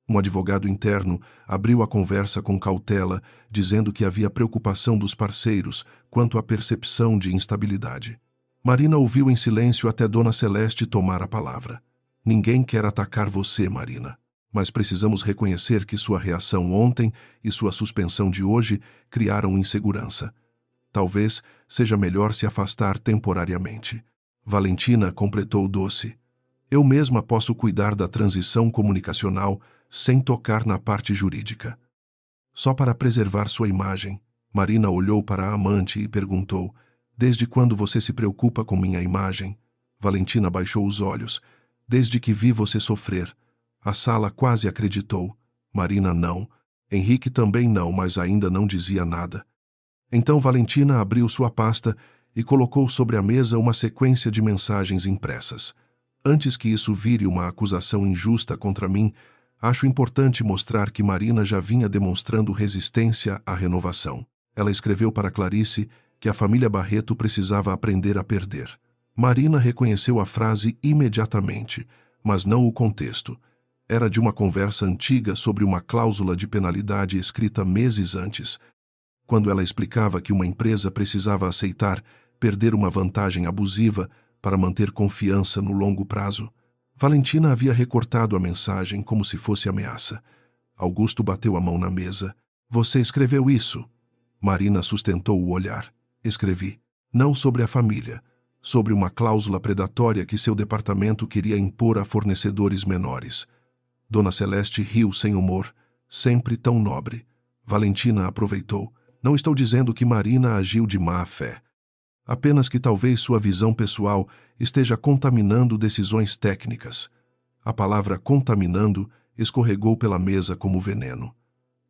Um advogado interno abriu a conversa com cautela, dizendo que havia preocupação dos parceiros quanto à percepção de instabilidade. Marina ouviu em silêncio até Dona Celeste tomar a palavra. Ninguém quer atacar você, Marina, mas precisamos reconhecer que sua reação ontem e sua suspensão de hoje criaram insegurança. Talvez seja melhor se afastar temporariamente. Valentina completou doce. Eu mesma posso cuidar da transição comunicacional sem tocar na parte jurídica. Só para preservar sua imagem, Marina olhou para a amante e perguntou: desde quando você se preocupa com minha imagem? Valentina baixou os olhos. Desde que vi você sofrer. A sala quase acreditou. Marina não. Henrique também não, mas ainda não dizia nada. Então Valentina abriu sua pasta e colocou sobre a mesa uma sequência de mensagens impressas. Antes que isso vire uma acusação injusta contra mim, acho importante mostrar que Marina já vinha demonstrando resistência à renovação. Ela escreveu para Clarice que a família Barreto precisava aprender a perder. Marina reconheceu a frase imediatamente, mas não o contexto. Era de uma conversa antiga sobre uma cláusula de penalidade escrita meses antes, quando ela explicava que uma empresa precisava aceitar perder uma vantagem abusiva para manter confiança no longo prazo. Valentina havia recortado a mensagem como se fosse ameaça. Augusto bateu a mão na mesa. Você escreveu isso? Marina sustentou o olhar. Escrevi. Não sobre a família. Sobre uma cláusula predatória que seu departamento queria impor a fornecedores menores. Dona Celeste riu sem humor, sempre tão nobre. Valentina aproveitou. Não estou dizendo que Marina agiu de má fé. Apenas que talvez sua visão pessoal esteja contaminando decisões técnicas. A palavra contaminando escorregou pela mesa como veneno.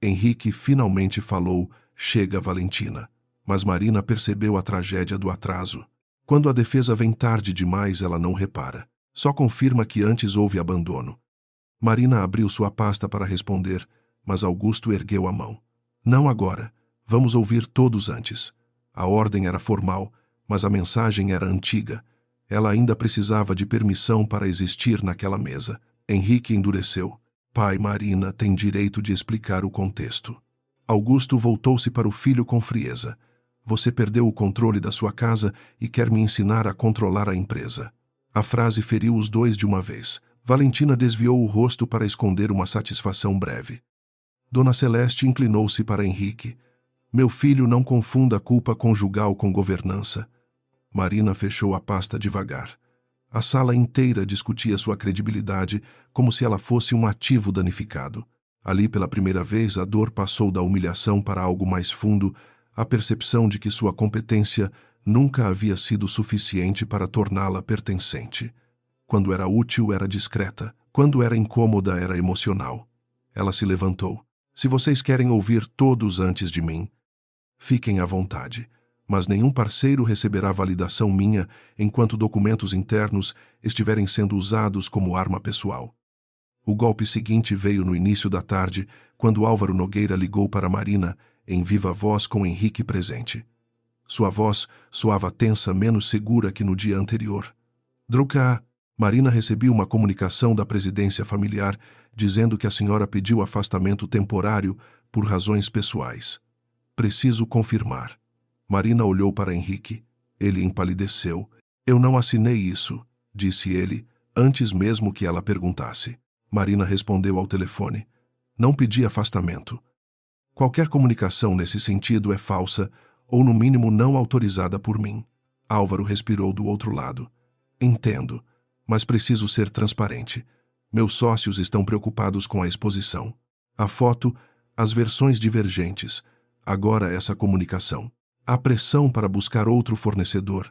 Henrique finalmente falou: chega, Valentina. Mas Marina percebeu a tragédia do atraso. Quando a defesa vem tarde demais, ela não repara. Só confirma que antes houve abandono. Marina abriu sua pasta para responder, mas Augusto ergueu a mão. Não agora. Vamos ouvir todos antes. A ordem era formal, mas a mensagem era antiga. Ela ainda precisava de permissão para existir naquela mesa. Henrique endureceu. Pai, Marina tem direito de explicar o contexto. Augusto voltou-se para o filho com frieza. Você perdeu o controle da sua casa e quer me ensinar a controlar a empresa. A frase feriu os dois de uma vez. Valentina desviou o rosto para esconder uma satisfação breve. Dona Celeste inclinou-se para Henrique. Meu filho, não confunda culpa conjugal com governança. Marina fechou a pasta devagar. A sala inteira discutia sua credibilidade como se ela fosse um ativo danificado. Ali, pela primeira vez, a dor passou da humilhação para algo mais fundo, a percepção de que sua competência nunca havia sido suficiente para torná-la pertencente. Quando era útil, era discreta. Quando era incômoda, era emocional. Ela se levantou. Se vocês querem ouvir todos antes de mim, fiquem à vontade. Mas nenhum parceiro receberá validação minha enquanto documentos internos estiverem sendo usados como arma pessoal. O golpe seguinte veio no início da tarde, quando Álvaro Nogueira ligou para Marina, em viva voz com Henrique presente. Sua voz soava tensa, menos segura que no dia anterior. Druca, Marina recebeu uma comunicação da presidência familiar dizendo que a senhora pediu afastamento temporário por razões pessoais. Preciso confirmar. Marina olhou para Henrique. Ele empalideceu. Eu não assinei isso, disse ele, antes mesmo que ela perguntasse. Marina respondeu ao telefone. Não pedi afastamento. Qualquer comunicação nesse sentido é falsa, ou no mínimo não autorizada por mim. Álvaro respirou do outro lado. Entendo, mas preciso ser transparente. Meus sócios estão preocupados com a exposição. A foto, as versões divergentes. Agora essa comunicação. A pressão para buscar outro fornecedor.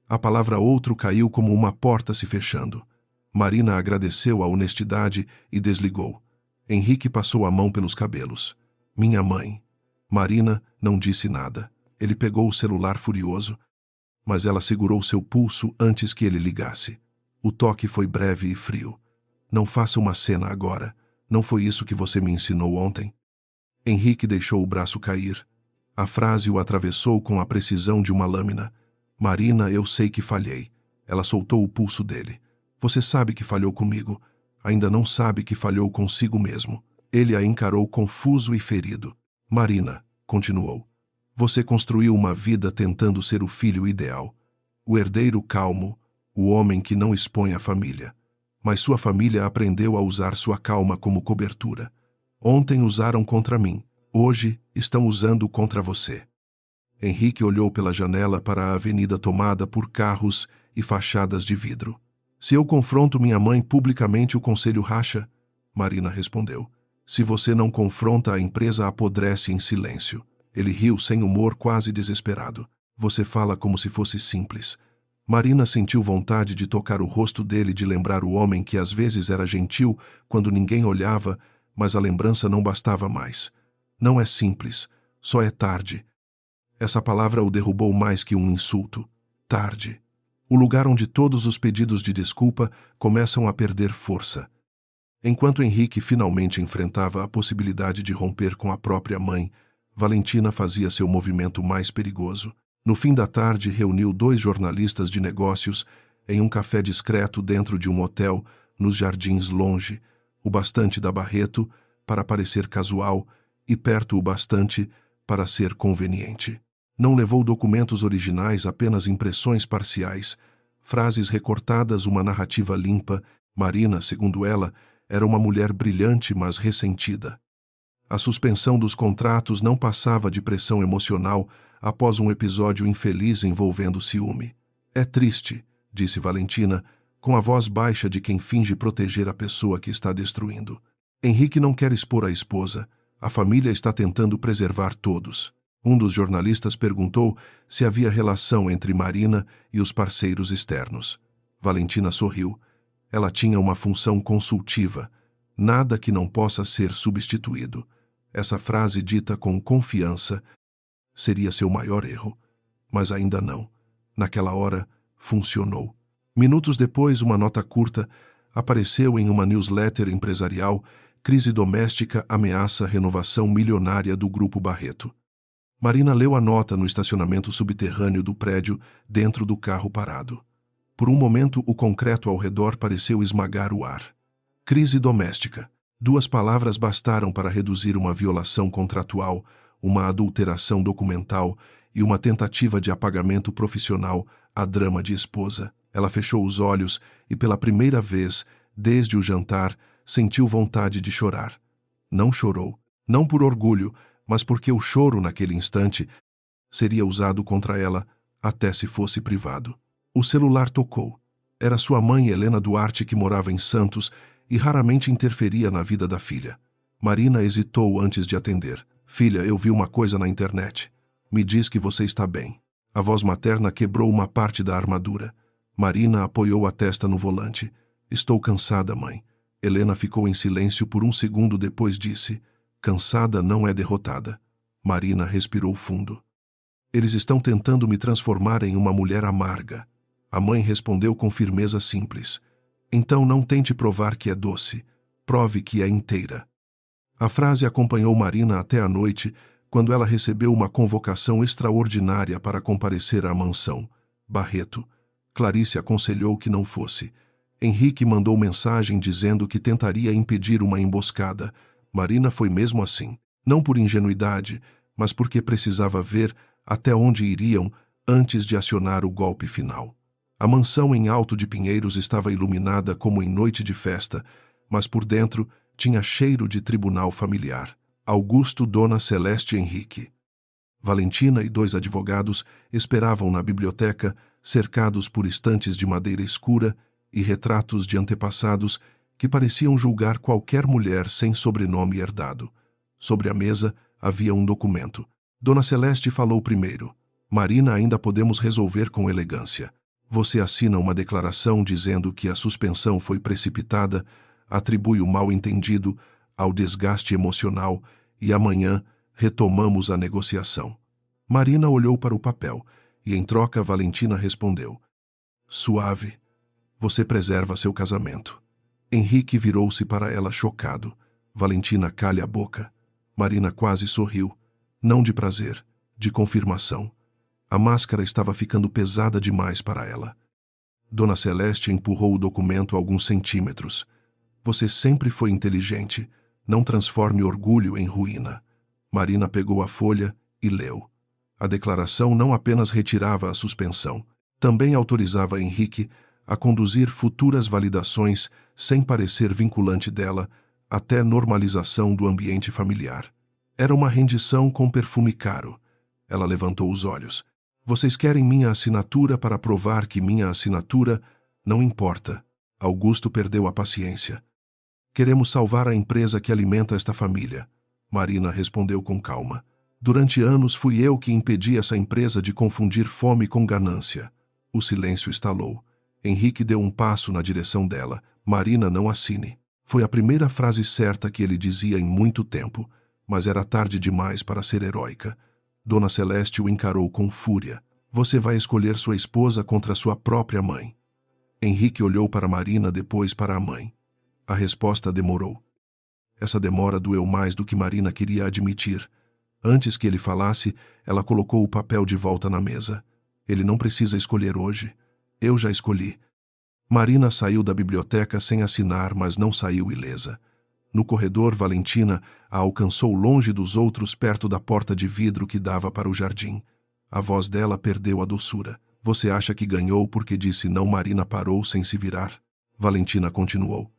A palavra outro caiu como uma porta se fechando. Marina agradeceu a honestidade e desligou. Henrique passou a mão pelos cabelos. Minha mãe. Marina não disse nada. Ele pegou o celular furioso, mas ela segurou seu pulso antes que ele ligasse. O toque foi breve e frio. Não faça uma cena agora. Não foi isso que você me ensinou ontem? Henrique deixou o braço cair. A frase o atravessou com a precisão de uma lâmina. Marina, eu sei que falhei. Ela soltou o pulso dele. Você sabe que falhou comigo. Ainda não sabe que falhou consigo mesmo. Ele a encarou confuso e ferido. Marina, continuou. Você construiu uma vida tentando ser o filho ideal. O herdeiro calmo, o homem que não expõe a família. Mas sua família aprendeu a usar sua calma como cobertura. Ontem usaram contra mim. Hoje estão usando contra você. Henrique olhou pela janela para a avenida tomada por carros e fachadas de vidro. Se eu confronto minha mãe publicamente, o conselho racha? Marina respondeu. Se você não confronta, a empresa apodrece em silêncio. Ele riu sem humor, quase desesperado. Você fala como se fosse simples. Marina sentiu vontade de tocar o rosto dele, de lembrar o homem que às vezes era gentil quando ninguém olhava, mas a lembrança não bastava mais. Não é simples, só é tarde. Essa palavra o derrubou mais que um insulto. Tarde. O lugar onde todos os pedidos de desculpa começam a perder força. Enquanto Henrique finalmente enfrentava a possibilidade de romper com a própria mãe, Valentina fazia seu movimento mais perigoso. No fim da tarde, reuniu 2 jornalistas de negócios em um café discreto dentro de um hotel nos Jardins, longe, o bastante da Barreto para parecer casual e perto o bastante para ser conveniente. Não levou documentos originais, apenas impressões parciais, frases recortadas, uma narrativa limpa. Marina, segundo ela, era uma mulher brilhante, mas ressentida. A suspensão dos contratos não passava de pressão emocional após um episódio infeliz envolvendo ciúme. É triste, disse Valentina, com a voz baixa de quem finge proteger a pessoa que está destruindo. Henrique não quer expor a esposa. A família está tentando preservar todos. Um dos jornalistas perguntou se havia relação entre Marina e os parceiros externos. Valentina sorriu. Ela tinha uma função consultiva. Nada que não possa ser substituído. Essa frase dita com confiança seria seu maior erro. Mas ainda não. Naquela hora, funcionou. Minutos depois, uma nota curta apareceu em uma newsletter empresarial. Crise doméstica ameaça renovação milionária do Grupo Barreto. Marina leu a nota no estacionamento subterrâneo do prédio, dentro do carro parado. Por um momento, o concreto ao redor pareceu esmagar o ar. Crise doméstica. 2 palavras bastaram para reduzir uma violação contratual, uma adulteração documental e uma tentativa de apagamento profissional a drama de esposa. Ela fechou os olhos e, pela primeira vez, desde o jantar, sentiu vontade de chorar. Não chorou, não por orgulho, mas porque o choro, naquele instante, seria usado contra ela, até se fosse privado. O celular tocou. Era sua mãe, Helena Duarte, que morava em Santos e raramente interferia na vida da filha. Marina hesitou antes de atender. Filha, eu vi uma coisa na internet. Me diz que você está bem. A voz materna quebrou uma parte da armadura. Marina apoiou a testa no volante. Estou cansada, mãe. Helena ficou em silêncio por um segundo, depois disse: cansada não é derrotada. Marina respirou fundo. Eles estão tentando me transformar em uma mulher amarga. A mãe respondeu com firmeza simples. Então não tente provar que é doce. Prove que é inteira. A frase acompanhou Marina até a noite, quando ela recebeu uma convocação extraordinária para comparecer à mansão. Barreto. Clarice aconselhou que não fosse. Henrique mandou mensagem dizendo que tentaria impedir uma emboscada. Marina foi mesmo assim. Não por ingenuidade, mas porque precisava ver até onde iriam antes de acionar o golpe final. A mansão em Alto de Pinheiros estava iluminada como em noite de festa, mas por dentro tinha cheiro de tribunal familiar. Augusto, Dona Celeste Henrique. Valentina e 2 advogados esperavam na biblioteca, cercados por estantes de madeira escura e retratos de antepassados que pareciam julgar qualquer mulher sem sobrenome herdado. Sobre a mesa havia um documento. Dona Celeste falou primeiro. Marina, ainda podemos resolver com elegância. Você assina uma declaração dizendo que a suspensão foi precipitada, atribui o mal-entendido ao desgaste emocional e amanhã retomamos a negociação. Marina olhou para o papel e, em troca, Valentina respondeu: suave. Você preserva seu casamento. Henrique virou-se para ela chocado. Valentina, calha a boca. Marina quase sorriu. Não de prazer, de confirmação. A máscara estava ficando pesada demais para ela. Dona Celeste empurrou o documento alguns centímetros. Você sempre foi inteligente. Não transforme orgulho em ruína. Marina pegou a folha e leu. A declaração não apenas retirava a suspensão, também autorizava Henrique a conduzir futuras validações sem parecer vinculante dela, até normalização do ambiente familiar. Era uma rendição com perfume caro. Ela levantou os olhos. Vocês querem minha assinatura para provar que minha assinatura não importa. Augusto perdeu a paciência. Queremos salvar a empresa que alimenta esta família. Marina respondeu com calma. Durante anos fui eu que impedi essa empresa de confundir fome com ganância. O silêncio estalou. Henrique deu um passo na direção dela. Marina, não assine. Foi a primeira frase certa que ele dizia em muito tempo, mas era tarde demais para ser heróica. Dona Celeste o encarou com fúria. Você vai escolher sua esposa contra sua própria mãe. Henrique olhou para Marina, depois para a mãe. A resposta demorou. Essa demora doeu mais do que Marina queria admitir. Antes que ele falasse, ela colocou o papel de volta na mesa. Ele não precisa escolher hoje. Eu já escolhi. Marina saiu da biblioteca sem assinar, mas não saiu ilesa. No corredor, Valentina a alcançou longe dos outros, perto da porta de vidro que dava para o jardim. A voz dela perdeu a doçura. Você acha que ganhou porque disse não? Marina parou sem se virar. Valentina continuou.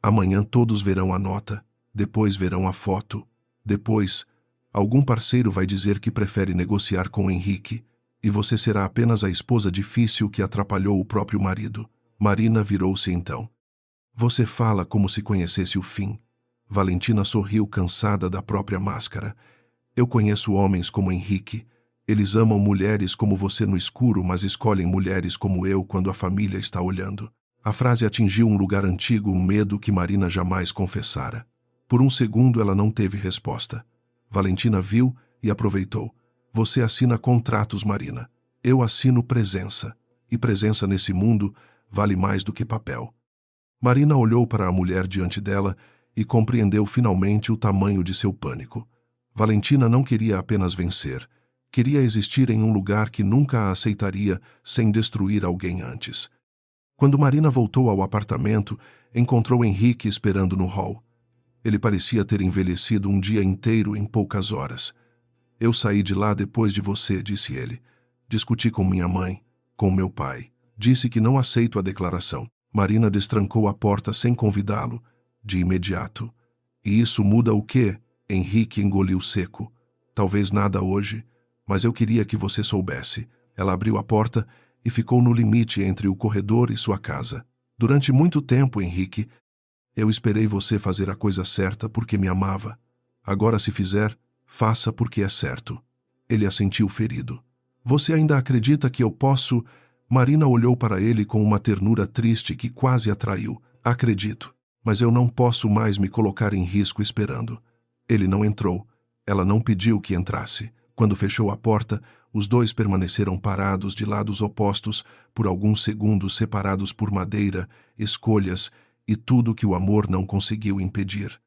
Amanhã todos verão a nota, depois verão a foto, depois algum parceiro vai dizer que prefere negociar com Henrique, e você será apenas a esposa difícil que atrapalhou o próprio marido. Marina virou-se então. Você fala como se conhecesse o fim. Valentina sorriu, cansada da própria máscara. Eu conheço homens como Henrique. Eles amam mulheres como você no escuro, mas escolhem mulheres como eu quando a família está olhando. A frase atingiu um lugar antigo, um medo que Marina jamais confessara. Por um segundo ela não teve resposta. Valentina viu e aproveitou. Você assina contratos, Marina. Eu assino presença. E presença nesse mundo vale mais do que papel. Marina olhou para a mulher diante dela e compreendeu finalmente o tamanho de seu pânico. Valentina não queria apenas vencer. Queria existir em um lugar que nunca a aceitaria sem destruir alguém antes. Quando Marina voltou ao apartamento, encontrou Henrique esperando no hall. Ele parecia ter envelhecido um dia inteiro em poucas horas. Eu saí de lá depois de você, disse ele. Discuti com minha mãe, com meu pai. Disse que não aceito a declaração. Marina destrancou a porta sem convidá-lo, de imediato. E isso muda o quê? Henrique engoliu seco. Talvez nada hoje, mas eu queria que você soubesse. Ela abriu a porta e ficou no limite entre o corredor e sua casa. Durante muito tempo, Henrique, eu esperei você fazer a coisa certa porque me amava. Agora, se fizer, faça porque é certo. Ele assentiu ferido. Você ainda acredita que eu posso... Marina olhou para ele com uma ternura triste que quase atraiu. Acredito, mas eu não posso mais me colocar em risco esperando. Ele não entrou. Ela não pediu que entrasse. Quando fechou a porta, os dois permaneceram parados de lados opostos por alguns segundos, separados por madeira, escolhas e tudo que o amor não conseguiu impedir.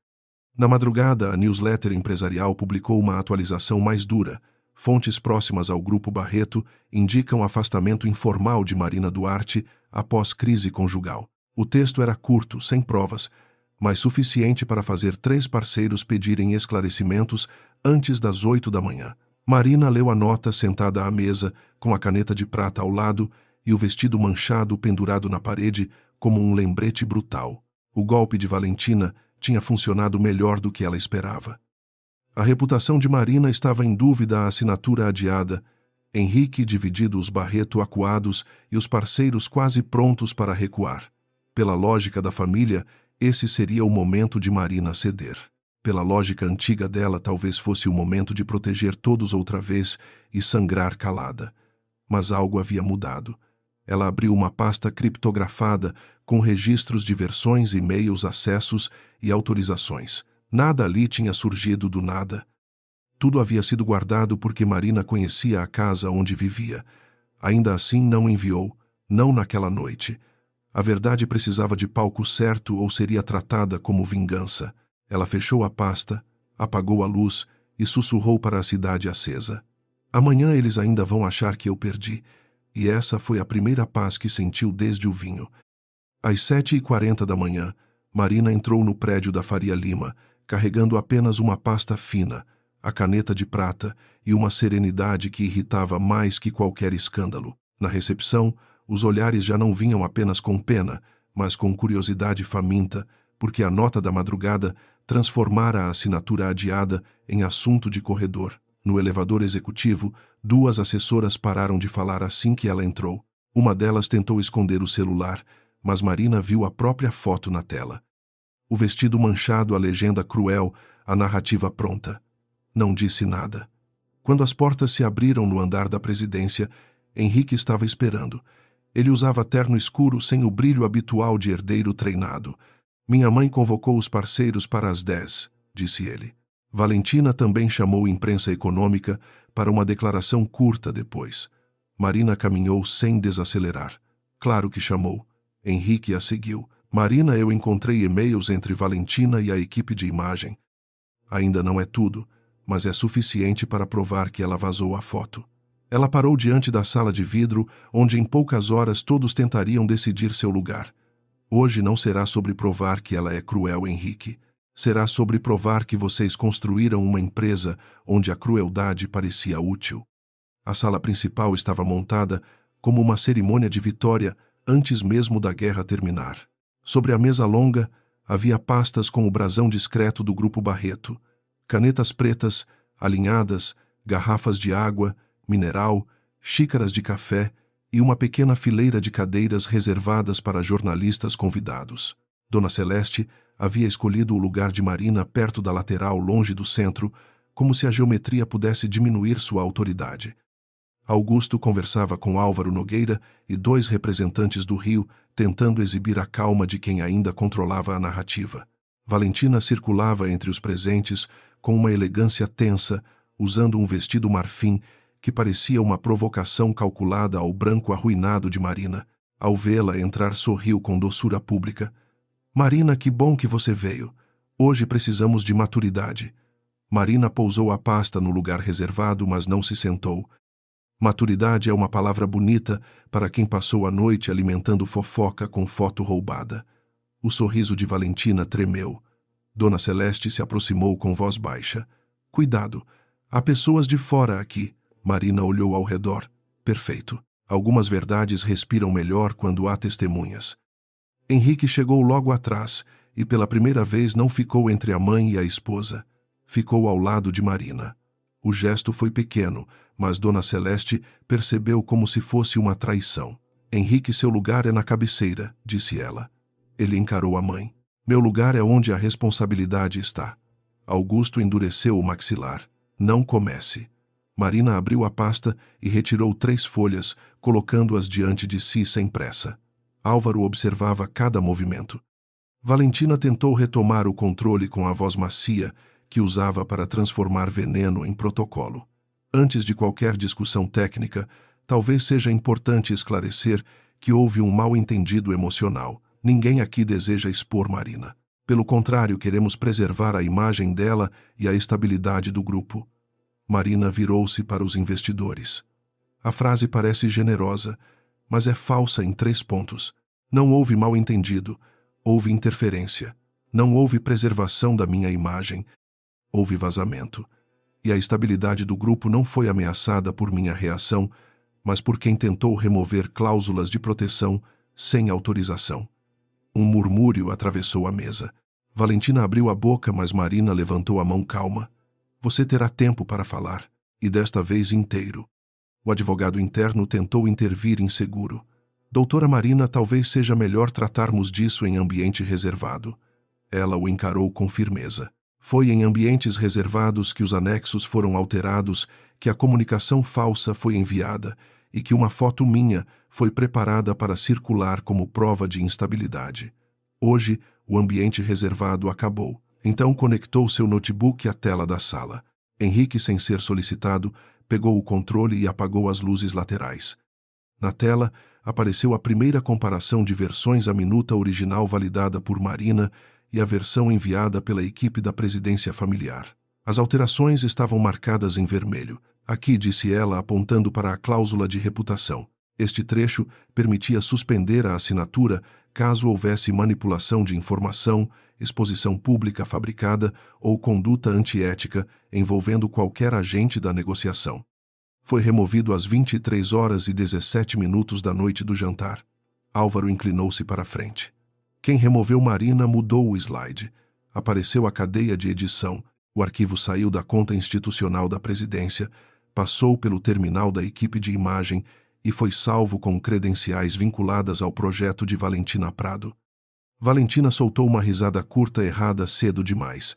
Na madrugada, a newsletter empresarial publicou uma atualização mais dura. Fontes próximas ao Grupo Barreto indicam afastamento informal de Marina Duarte após crise conjugal. O texto era curto, sem provas, mas suficiente para fazer 3 parceiros pedirem esclarecimentos antes das 8 da manhã. Marina leu a nota sentada à mesa, com a caneta de prata ao lado e o vestido manchado pendurado na parede como um lembrete brutal. O golpe de Valentina tinha funcionado melhor do que ela esperava. A reputação de Marina estava em dúvida à assinatura adiada. Henrique dividido os Barreto acuados e os parceiros quase prontos para recuar. Pela lógica da família, esse seria o momento de Marina ceder. Pela lógica antiga dela, talvez fosse o momento de proteger todos outra vez e sangrar calada. Mas algo havia mudado. Ela abriu uma pasta criptografada com registros de versões, e-mails, acessos e autorizações. Nada ali tinha surgido do nada. Tudo havia sido guardado porque Marina conhecia a casa onde vivia. Ainda assim não enviou, não naquela noite. A verdade precisava de palco certo ou seria tratada como vingança. Ela fechou a pasta, apagou a luz e sussurrou para a cidade acesa. Amanhã eles ainda vão achar que eu perdi. E essa foi a primeira paz que sentiu desde o vinho. Às 7h40 da manhã, Marina entrou no prédio da Faria Lima, carregando apenas uma pasta fina, a caneta de prata e uma serenidade que irritava mais que qualquer escândalo. Na recepção, os olhares já não vinham apenas com pena, mas com curiosidade faminta, porque a nota da madrugada transformara a assinatura adiada em assunto de corredor. No elevador executivo, 2 assessoras pararam de falar assim que ela entrou. Uma delas tentou esconder o celular, mas Marina viu a própria foto na tela. O vestido manchado, a legenda cruel, a narrativa pronta. Não disse nada. Quando as portas se abriram no andar da presidência, Henrique estava esperando. Ele usava terno escuro sem o brilho habitual de herdeiro treinado. Minha mãe convocou os parceiros para as 10, disse ele. Valentina também chamou imprensa econômica para uma declaração curta depois. Marina caminhou sem desacelerar. Claro que chamou. Henrique a seguiu. Marina, eu encontrei e-mails entre Valentina e a equipe de imagem. Ainda não é tudo, mas é suficiente para provar que ela vazou a foto. Ela parou diante da sala de vidro, onde em poucas horas todos tentariam decidir seu lugar. Hoje não será sobre provar que ela é cruel, Henrique. Será sobre provar que vocês construíram uma empresa onde a crueldade parecia útil. A sala principal estava montada como uma cerimônia de vitória antes mesmo da guerra terminar. Sobre a mesa longa, havia pastas com o brasão discreto do Grupo Barreto, canetas pretas, alinhadas, garrafas de água, mineral, xícaras de café e uma pequena fileira de cadeiras reservadas para jornalistas convidados. Dona Celeste havia escolhido o lugar de Marina perto da lateral, longe do centro, como se a geometria pudesse diminuir sua autoridade. Augusto conversava com Álvaro Nogueira e 2 representantes do Rio, tentando exibir a calma de quem ainda controlava a narrativa. Valentina circulava entre os presentes com uma elegância tensa, usando um vestido marfim que parecia uma provocação calculada ao branco arruinado de Marina. Ao vê-la entrar, sorriu com doçura pública. Marina, que bom que você veio. Hoje precisamos de maturidade. Marina pousou a pasta no lugar reservado, mas não se sentou. Maturidade é uma palavra bonita para quem passou a noite alimentando fofoca com foto roubada. O sorriso de Valentina tremeu. Dona Celeste se aproximou com voz baixa. Cuidado, Há pessoas de fora aqui. Marina olhou ao redor. Perfeito. Algumas verdades respiram melhor quando há testemunhas. Henrique chegou logo atrás e pela primeira vez não ficou entre a mãe e a esposa. Ficou ao lado de Marina. O gesto foi pequeno, mas Dona Celeste percebeu como se fosse uma traição. Henrique, seu lugar é na cabeceira, disse ela. Ele encarou a mãe. Meu lugar é onde a responsabilidade está. Augusto endureceu o maxilar. Não comece. Marina abriu a pasta e retirou 3 folhas, colocando-as diante de si sem pressa. Álvaro observava cada movimento. Valentina tentou retomar o controle com a voz macia que usava para transformar veneno em protocolo. Antes de qualquer discussão técnica, talvez seja importante esclarecer que houve um mal-entendido emocional. Ninguém aqui deseja expor Marina. Pelo contrário, queremos preservar a imagem dela e a estabilidade do grupo. Marina virou-se para os investidores. A frase parece generosa, mas é falsa em 3 pontos. Não houve mal-entendido, houve interferência. Não houve preservação da minha imagem, houve vazamento. E a estabilidade do grupo não foi ameaçada por minha reação, mas por quem tentou remover cláusulas de proteção sem autorização. Um murmúrio atravessou a mesa. Valentina abriu a boca, mas Marina levantou a mão calma. Você terá tempo para falar, e desta vez inteiro. O advogado interno tentou intervir inseguro. Doutora Marina, talvez seja melhor tratarmos disso em ambiente reservado. Ela o encarou com firmeza. Foi em ambientes reservados que os anexos foram alterados, que a comunicação falsa foi enviada e que uma foto minha foi preparada para circular como prova de instabilidade. Hoje, o ambiente reservado acabou. Então conectou seu notebook à tela da sala. Henrique, sem ser solicitado, pegou o controle e apagou as luzes laterais. Na tela, apareceu a primeira comparação de versões à minuta original validada por Marina e a versão enviada pela equipe da presidência familiar. As alterações estavam marcadas em vermelho. Aqui, disse ela, apontando para a cláusula de reputação. Este trecho permitia suspender a assinatura caso houvesse manipulação de informação, exposição pública fabricada ou conduta antiética envolvendo qualquer agente da negociação. Foi removido às 23h17 da noite do jantar. Álvaro inclinou-se para a frente. Quem removeu Marina mudou o slide. Apareceu a cadeia de edição. O arquivo saiu da conta institucional da presidência, passou pelo terminal da equipe de imagem e foi salvo com credenciais vinculadas ao projeto de Valentina Prado. Valentina soltou uma risada curta errada cedo demais.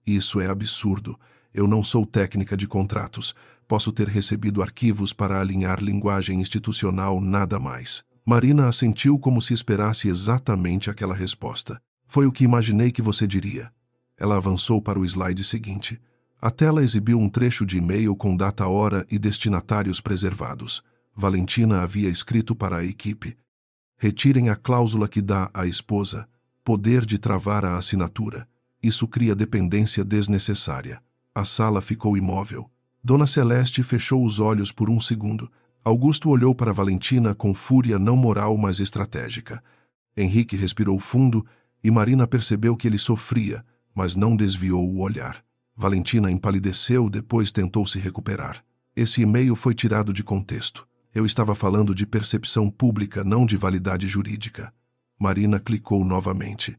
Isso é absurdo. Eu não sou técnica de contratos. Posso ter recebido arquivos para alinhar linguagem institucional, nada mais. Marina assentiu como se esperasse exatamente aquela resposta. Foi o que imaginei que você diria. Ela avançou para o slide seguinte. A tela exibiu um trecho de e-mail com data, hora e destinatários preservados. Valentina havia escrito para a equipe: retirem a cláusula que dá à esposa poder de travar a assinatura. Isso cria dependência desnecessária. A sala ficou imóvel. Dona Celeste fechou os olhos por um segundo. Augusto olhou para Valentina com fúria não moral, mas estratégica. Henrique respirou fundo e Marina percebeu que ele sofria, mas não desviou o olhar. Valentina empalideceu, depois tentou se recuperar. Esse e-mail foi tirado de contexto. Eu estava falando de percepção pública, não de validade jurídica. Marina clicou novamente.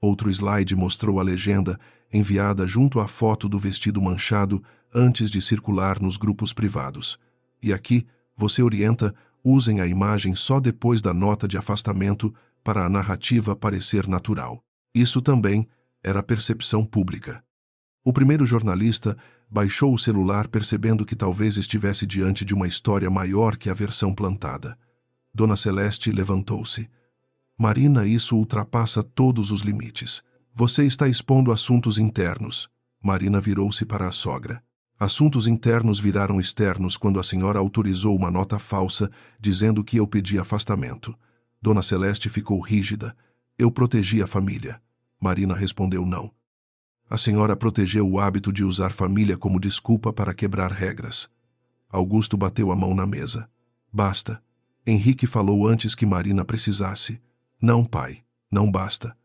Outro slide mostrou a legenda, enviada junto à foto do vestido manchado antes de circular nos grupos privados. E aqui, você orienta, usem a imagem só depois da nota de afastamento para a narrativa parecer natural. Isso também era percepção pública. O primeiro jornalista baixou o celular percebendo que talvez estivesse diante de uma história maior que a versão plantada. Dona Celeste levantou-se. Marina, isso ultrapassa todos os limites. Você está expondo assuntos internos. Marina virou-se para a sogra. Assuntos internos viraram externos quando a senhora autorizou uma nota falsa dizendo que eu pedi afastamento. Dona Celeste ficou rígida. Eu protegi a família. Marina respondeu não. A senhora protegeu o hábito de usar família como desculpa para quebrar regras. Augusto bateu a mão na mesa. Basta. Henrique falou antes que Marina precisasse. Não, pai. Não basta.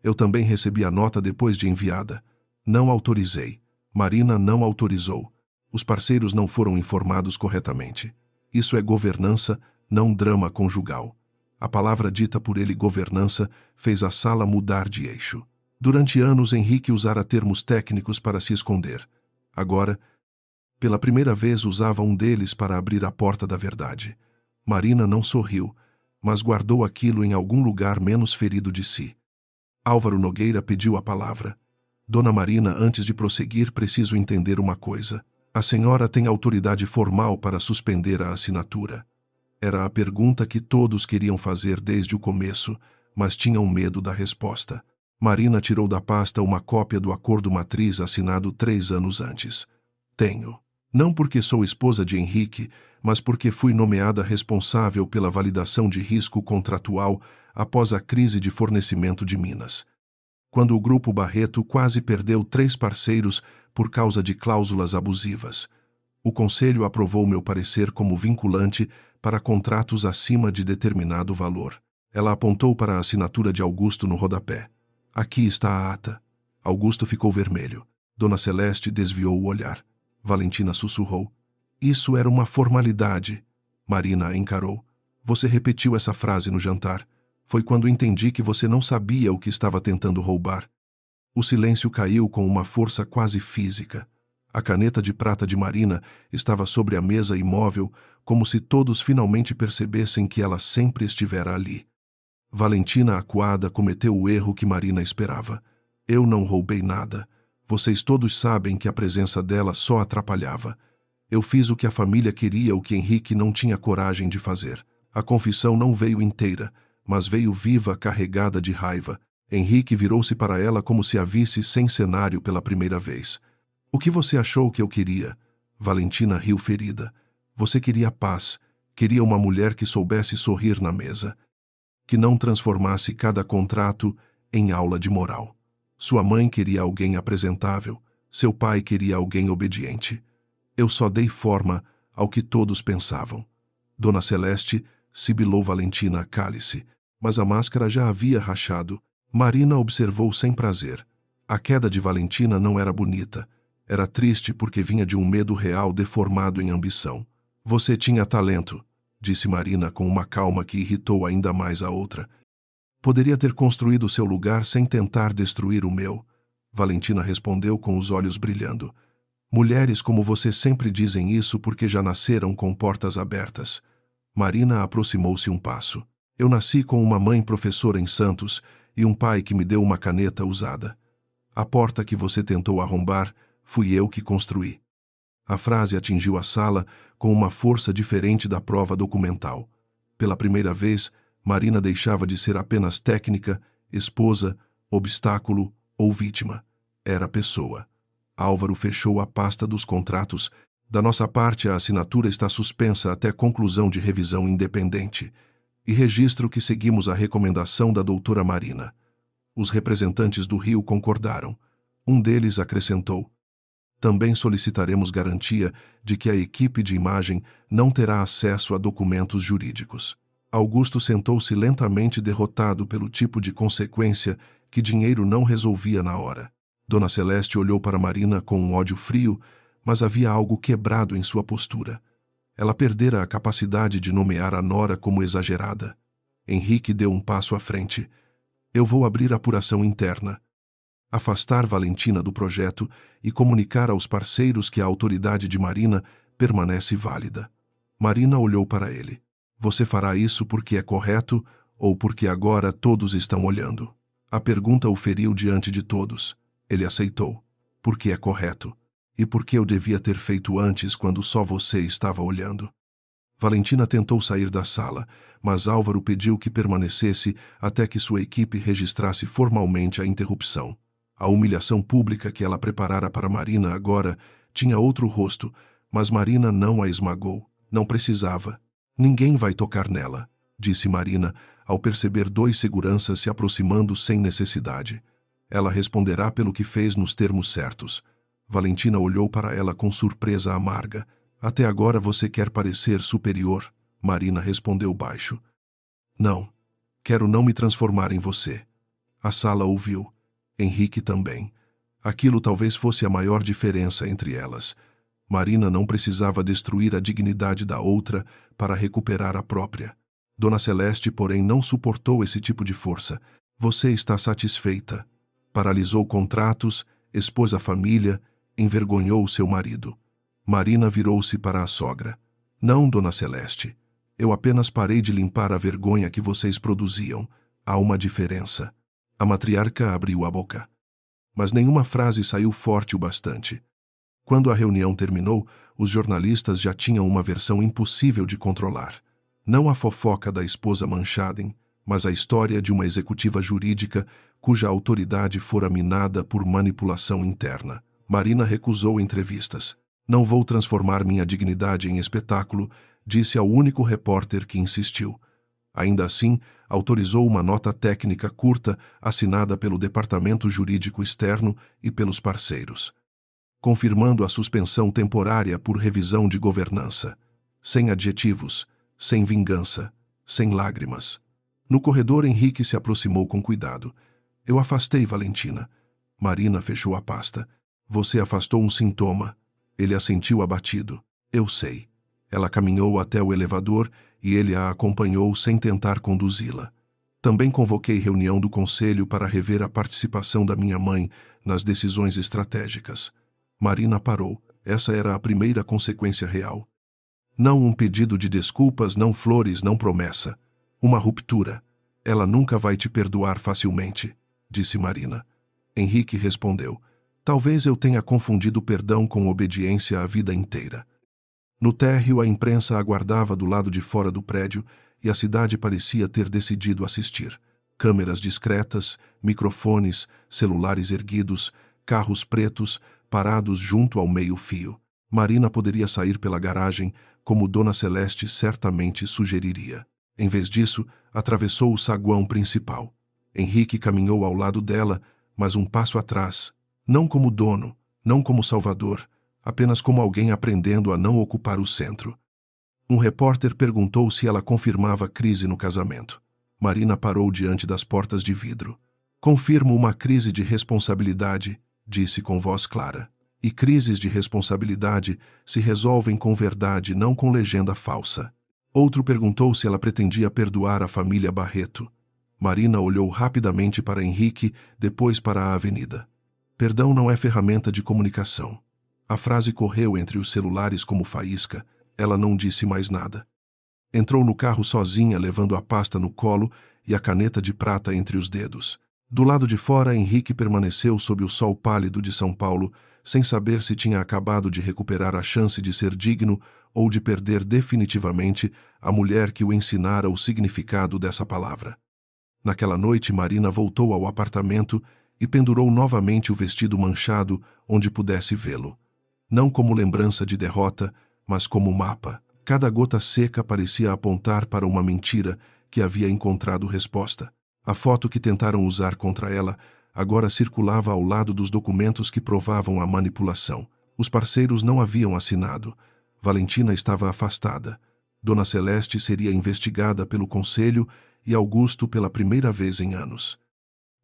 Eu também recebi a nota depois de enviada. Não autorizei. Marina não autorizou. Os parceiros não foram informados corretamente. Isso é governança, não drama conjugal. A palavra dita por ele, governança, fez a sala mudar de eixo. Durante anos, Henrique usara termos técnicos para se esconder. Agora, pela primeira vez, usava um deles para abrir a porta da verdade. Marina não sorriu, mas guardou aquilo em algum lugar menos ferido de si. Álvaro Nogueira pediu a palavra. Dona Marina, antes de prosseguir, preciso entender uma coisa. A senhora tem autoridade formal para suspender a assinatura? Era a pergunta que todos queriam fazer desde o começo, mas tinham medo da resposta. Marina tirou da pasta uma cópia do acordo matriz assinado 3 anos antes. Tenho. Não porque sou esposa de Henrique, mas porque fui nomeada responsável pela validação de risco contratual após a crise de fornecimento de Minas. Quando o Grupo Barreto quase perdeu 3 parceiros por causa de cláusulas abusivas. O Conselho aprovou meu parecer como vinculante para contratos acima de determinado valor. Ela apontou para a assinatura de Augusto no rodapé. Aqui está a ata. Augusto ficou vermelho. Dona Celeste desviou o olhar. Valentina sussurrou. Isso era uma formalidade. Marina a encarou. Você repetiu essa frase no jantar. Foi quando entendi que você não sabia o que estava tentando roubar. O silêncio caiu com uma força quase física. A caneta de prata de Marina estava sobre a mesa imóvel, como se todos finalmente percebessem que ela sempre estivera ali. Valentina, acuada, cometeu o erro que Marina esperava. Eu não roubei nada. Vocês todos sabem que a presença dela só atrapalhava. Eu fiz o que a família queria, o que Henrique não tinha coragem de fazer. A confissão não veio inteira, mas veio viva, carregada de raiva. Henrique virou-se para ela como se a visse sem cenário pela primeira vez. O que você achou que eu queria? Valentina riu ferida. Você queria paz, queria uma mulher que soubesse sorrir na mesa, que não transformasse cada contrato em aula de moral. Sua mãe queria alguém apresentável, seu pai queria alguém obediente. Eu só dei forma ao que todos pensavam. Dona Celeste sibilou Valentina, cale-se, mas a máscara já havia rachado. Marina observou sem prazer. A queda de Valentina não era bonita. Era triste porque vinha de um medo real deformado em ambição. Você tinha talento, disse Marina com uma calma que irritou ainda mais a outra. Poderia ter construído seu lugar sem tentar destruir o meu. Valentina respondeu com os olhos brilhando. Mulheres como você sempre dizem isso porque já nasceram com portas abertas. Marina aproximou-se um passo. Eu nasci com uma mãe professora em Santos e um pai que me deu uma caneta usada. A porta que você tentou arrombar, fui eu que construí. A frase atingiu a sala com uma força diferente da prova documental. Pela primeira vez, Marina deixava de ser apenas técnica, esposa, obstáculo ou vítima. Era pessoa. Álvaro fechou a pasta dos contratos. Da nossa parte, a assinatura está suspensa até conclusão de revisão independente. E registro que seguimos a recomendação da doutora Marina. Os representantes do Rio concordaram. Um deles acrescentou. Também solicitaremos garantia de que a equipe de imagem não terá acesso a documentos jurídicos. Augusto sentou-se lentamente, derrotado pelo tipo de consequência que dinheiro não resolvia na hora. Dona Celeste olhou para Marina com um ódio frio, mas havia algo quebrado em sua postura. Ela perdera a capacidade de nomear a nora como exagerada. Henrique deu um passo à frente. Eu vou abrir apuração interna. Afastar Valentina do projeto e comunicar aos parceiros que a autoridade de Marina permanece válida. Marina olhou para ele. Você fará isso porque é correto ou porque agora todos estão olhando? A pergunta o feriu diante de todos. Ele aceitou. Porque é correto. E porque eu devia ter feito antes quando só você estava olhando. Valentina tentou sair da sala, mas Álvaro pediu que permanecesse até que sua equipe registrasse formalmente a interrupção. A humilhação pública que ela preparara para Marina agora tinha outro rosto, mas Marina não a esmagou. Não precisava. Ninguém vai tocar nela, disse Marina, ao perceber 2 seguranças se aproximando sem necessidade. Ela responderá pelo que fez nos termos certos. Valentina olhou para ela com surpresa amarga. Até agora você quer parecer superior, Marina respondeu baixo. Não. Quero não me transformar em você. A sala ouviu. Henrique também. Aquilo talvez fosse a maior diferença entre elas. Marina não precisava destruir a dignidade da outra para recuperar a própria. Dona Celeste, porém, não suportou esse tipo de força. Você está satisfeita. Paralisou contratos, expôs a família, envergonhou seu marido. Marina virou-se para a sogra. Não, Dona Celeste. Eu apenas parei de limpar a vergonha que vocês produziam. Há uma diferença. A matriarca abriu a boca. Mas nenhuma frase saiu forte o bastante. Quando a reunião terminou, os jornalistas já tinham uma versão impossível de controlar. Não a fofoca da esposa Manchaden, mas a história de uma executiva jurídica cuja autoridade fora minada por manipulação interna. Marina recusou entrevistas. Não vou transformar minha dignidade em espetáculo, disse ao único repórter que insistiu. Ainda assim, autorizou uma nota técnica curta assinada pelo Departamento Jurídico Externo e pelos parceiros, confirmando a suspensão temporária por revisão de governança. Sem adjetivos, sem vingança, sem lágrimas. No corredor, Henrique se aproximou com cuidado. Eu afastei Valentina. Marina fechou a pasta. Você afastou um sintoma. Ele assentiu abatido. Eu sei. Ela caminhou até o elevador e ele a acompanhou sem tentar conduzi-la. Também convoquei reunião do conselho para rever a participação da minha mãe nas decisões estratégicas. Marina parou. Essa era a primeira consequência real. Não um pedido de desculpas, não flores, não promessa. Uma ruptura. Ela nunca vai te perdoar facilmente, disse Marina. Henrique respondeu. Talvez eu tenha confundido perdão com obediência a vida inteira. No térreo, a imprensa aguardava do lado de fora do prédio e a cidade parecia ter decidido assistir. Câmeras discretas, microfones, celulares erguidos, carros pretos, parados junto ao meio-fio. Marina poderia sair pela garagem, como Dona Celeste certamente sugeriria. Em vez disso, atravessou o saguão principal. Henrique caminhou ao lado dela, mas um passo atrás. Não como dono, não como salvador, apenas como alguém aprendendo a não ocupar o centro. Um repórter perguntou se ela confirmava crise no casamento. Marina parou diante das portas de vidro. Confirmo uma crise de responsabilidade, disse com voz clara. E crises de responsabilidade se resolvem com verdade, não com legenda falsa. Outro perguntou se ela pretendia perdoar a família Barreto. Marina olhou rapidamente para Henrique, depois para a avenida. Perdão não é ferramenta de comunicação. A frase correu entre os celulares como faísca. Ela não disse mais nada. Entrou no carro sozinha, levando a pasta no colo e a caneta de prata entre os dedos. Do lado de fora, Henrique permaneceu sob o sol pálido de São Paulo, sem saber se tinha acabado de recuperar a chance de ser digno ou de perder definitivamente a mulher que o ensinara o significado dessa palavra. Naquela noite, Marina voltou ao apartamento e pendurou novamente o vestido manchado onde pudesse vê-lo. Não como lembrança de derrota, mas como mapa. Cada gota seca parecia apontar para uma mentira que havia encontrado resposta. A foto que tentaram usar contra ela agora circulava ao lado dos documentos que provavam a manipulação. Os parceiros não haviam assinado. Valentina estava afastada. Dona Celeste seria investigada pelo conselho e Augusto pela primeira vez em anos.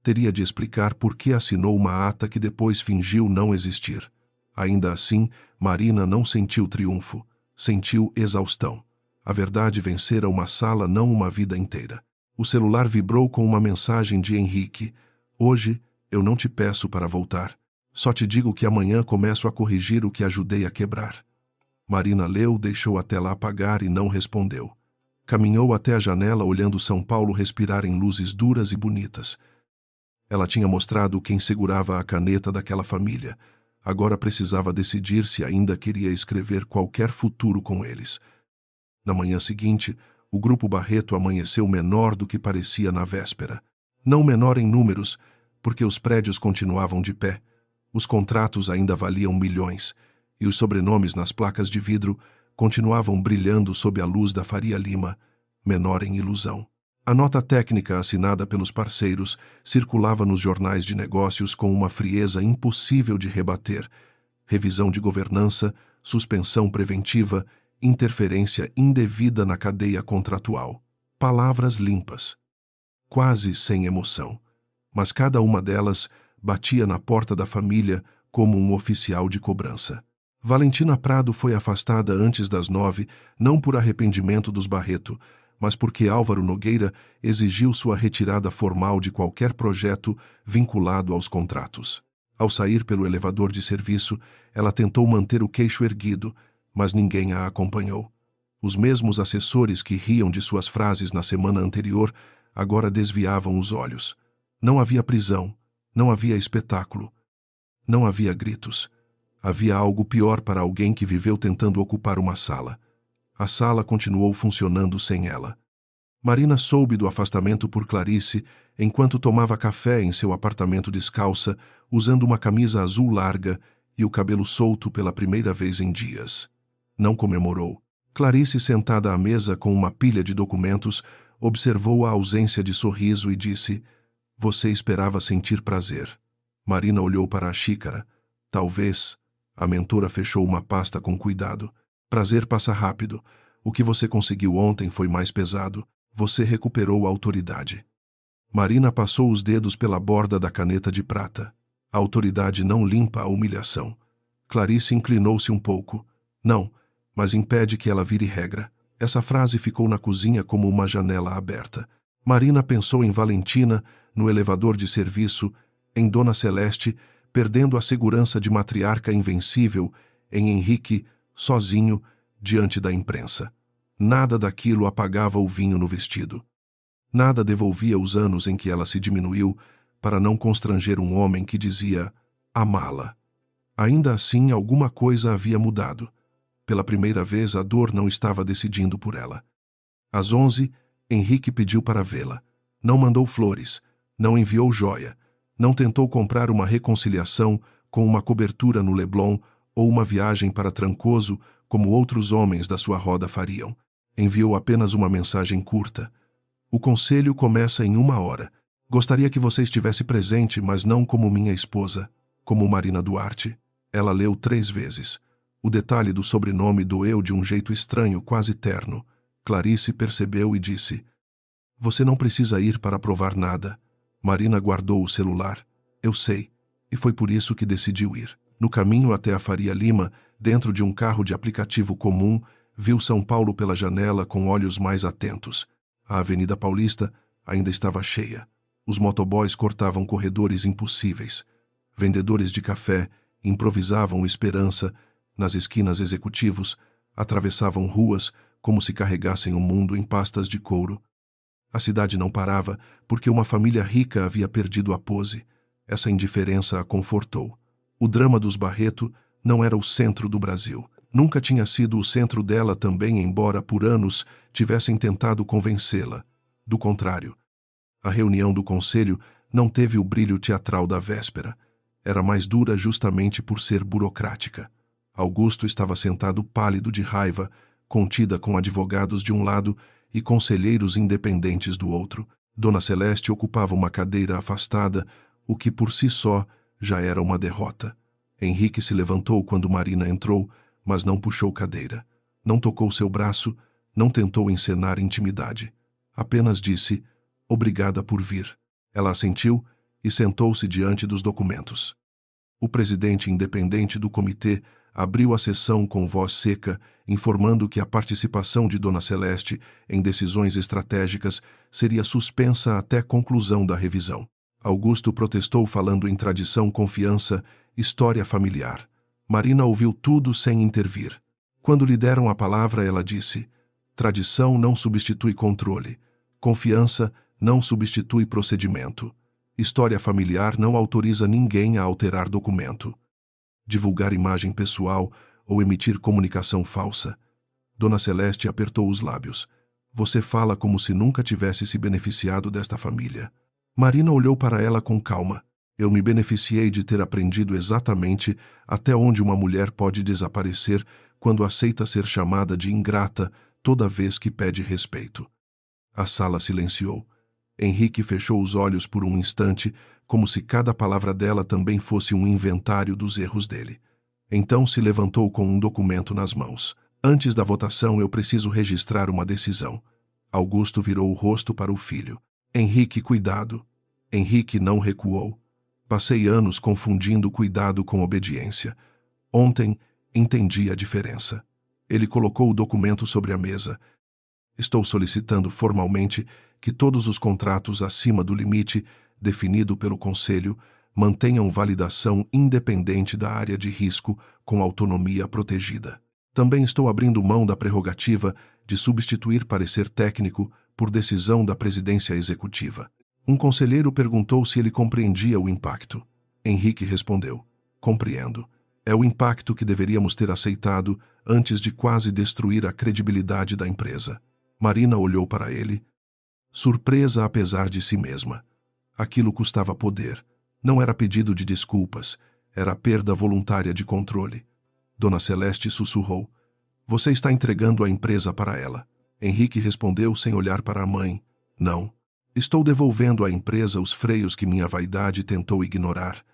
Teria de explicar por que assinou uma ata que depois fingiu não existir. Ainda assim, Marina não sentiu triunfo, sentiu exaustão. A verdade vencera uma sala, não uma vida inteira. O celular vibrou com uma mensagem de Henrique. Hoje, eu não te peço para voltar. Só te digo que amanhã começo a corrigir o que ajudei a quebrar. Marina leu, deixou a tela apagar e não respondeu. Caminhou até a janela olhando São Paulo respirar em luzes duras e bonitas. Ela tinha mostrado quem segurava a caneta daquela família. Agora precisava decidir se ainda queria escrever qualquer futuro com eles. Na manhã seguinte, o grupo Barreto amanheceu menor do que parecia na véspera. Não menor em números, porque os prédios continuavam de pé. Os contratos ainda valiam milhões, e os sobrenomes nas placas de vidro continuavam brilhando sob a luz da Faria Lima, menor em ilusão. A nota técnica assinada pelos parceiros circulava nos jornais de negócios com uma frieza impossível de rebater. Revisão de governança, suspensão preventiva, interferência indevida na cadeia contratual. Palavras limpas, quase sem emoção. Mas cada uma delas batia na porta da família como um oficial de cobrança. Valentina Prado foi afastada antes das 9, não por arrependimento dos Barreto, mas porque Álvaro Nogueira exigiu sua retirada formal de qualquer projeto vinculado aos contratos. Ao sair pelo elevador de serviço, ela tentou manter o queixo erguido, mas ninguém a acompanhou. Os mesmos assessores que riam de suas frases na semana anterior agora desviavam os olhos. Não havia prisão, não havia espetáculo, não havia gritos. Havia algo pior para alguém que viveu tentando ocupar uma sala. A sala continuou funcionando sem ela. Marina soube do afastamento por Clarice enquanto tomava café em seu apartamento descalça, usando uma camisa azul larga e o cabelo solto pela primeira vez em dias. Não comemorou. Clarice, sentada à mesa com uma pilha de documentos, observou a ausência de sorriso e disse: "Você esperava sentir prazer." Marina olhou para a xícara. "Talvez." A mentora fechou uma pasta com cuidado. "Prazer passa rápido. O que você conseguiu ontem foi mais pesado. Você recuperou a autoridade." Marina passou os dedos pela borda da caneta de prata. "A autoridade não limpa a humilhação." Clarice inclinou-se um pouco. "Não, mas impede que ela vire regra." Essa frase ficou na cozinha como uma janela aberta. Marina pensou em Valentina, no elevador de serviço, em Dona Celeste, perdendo a segurança de matriarca invencível, em Henrique, sozinho, diante da imprensa. Nada daquilo apagava o vinho no vestido. Nada devolvia os anos em que ela se diminuiu para não constranger um homem que dizia amá-la. Ainda assim, alguma coisa havia mudado. Pela primeira vez, a dor não estava decidindo por ela. Às 11, Henrique pediu para vê-la. Não mandou flores, não enviou joia, não tentou comprar uma reconciliação com uma cobertura no Leblon ou uma viagem para Trancoso, como outros homens da sua roda fariam. Enviou apenas uma mensagem curta. "O conselho começa em 1 hora. Gostaria que você estivesse presente, mas não como minha esposa, como Marina Duarte." Ela leu 3 vezes. O detalhe do sobrenome doeu de um jeito estranho, quase terno. Clarice percebeu e disse: "Você não precisa ir para provar nada." Marina guardou o celular. "Eu sei, e foi por isso que decidiu ir." No caminho até a Faria Lima, dentro de um carro de aplicativo comum, viu São Paulo pela janela com olhos mais atentos. A Avenida Paulista ainda estava cheia. Os motoboys cortavam corredores impossíveis. Vendedores de café improvisavam esperança nas esquinas. Executivos atravessavam ruas como se carregassem o mundo em pastas de couro. A cidade não parava porque uma família rica havia perdido a pose. Essa indiferença a confortou. O drama dos Barreto não era o centro do Brasil. Nunca tinha sido o centro dela também, embora por anos tivessem tentado convencê-la. Do contrário, a reunião do conselho não teve o brilho teatral da véspera. Era mais dura justamente por ser burocrática. Augusto estava sentado pálido de raiva, contida com advogados de um lado e conselheiros independentes do outro. Dona Celeste ocupava uma cadeira afastada, o que por si só já era uma derrota. Henrique se levantou quando Marina entrou, mas não puxou cadeira. Não tocou seu braço, não tentou encenar intimidade. Apenas disse: "Obrigada por vir." Ela assentiu e sentou-se diante dos documentos. O presidente independente do comitê abriu a sessão com voz seca, informando que a participação de Dona Celeste em decisões estratégicas seria suspensa até conclusão da revisão. Augusto protestou falando em tradição, confiança, história familiar. Marina ouviu tudo sem intervir. Quando lhe deram a palavra, ela disse: "Tradição não substitui controle. Confiança não substitui procedimento. História familiar não autoriza ninguém a alterar documento, divulgar imagem pessoal ou emitir comunicação falsa." Dona Celeste apertou os lábios. "Você fala como se nunca tivesse se beneficiado desta família." Marina olhou para ela com calma. "Eu me beneficiei de ter aprendido exatamente até onde uma mulher pode desaparecer quando aceita ser chamada de ingrata toda vez que pede respeito." A sala silenciou. Henrique fechou os olhos por um instante, como se cada palavra dela também fosse um inventário dos erros dele. Então se levantou com um documento nas mãos. "Antes da votação, eu preciso registrar uma decisão." Augusto virou o rosto para o filho. "Henrique, cuidado." Henrique não recuou. "Passei anos confundindo cuidado com obediência. Ontem, Entendi a diferença. Ele colocou o documento sobre a mesa. Estou solicitando formalmente que todos os contratos acima do limite definido pelo Conselho mantenham validação independente da área de risco com autonomia protegida. Também estou abrindo mão da prerrogativa de substituir parecer técnico por decisão da presidência executiva. Um conselheiro perguntou se ele compreendia o impacto. Henrique respondeu: compreendo. É o impacto que deveríamos ter aceitado antes de quase destruir a credibilidade da empresa. Marina olhou para ele, surpresa apesar de si mesma. Aquilo custava poder. Não era pedido de desculpas, era perda voluntária de controle. Dona Celeste sussurrou: você está entregando a empresa para ela. Henrique respondeu sem olhar para a mãe: não. Estou devolvendo à empresa os freios que minha vaidade tentou ignorar.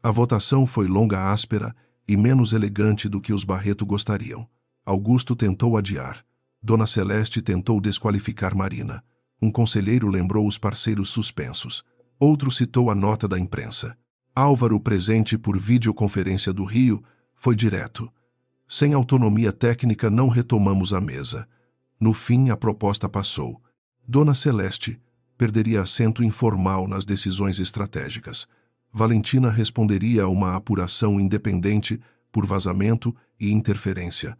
A votação foi longa, áspera e menos elegante do que os Barreto gostariam. Augusto tentou adiar. Dona Celeste tentou desqualificar Marina. Um conselheiro lembrou os parceiros suspensos. Outro citou a nota da imprensa. Álvaro, presente por videoconferência do Rio, foi direto: sem autonomia técnica não retomamos a mesa. No fim, a proposta passou. Dona Celeste perderia assento informal nas decisões estratégicas. Valentina responderia a uma apuração independente por vazamento e interferência.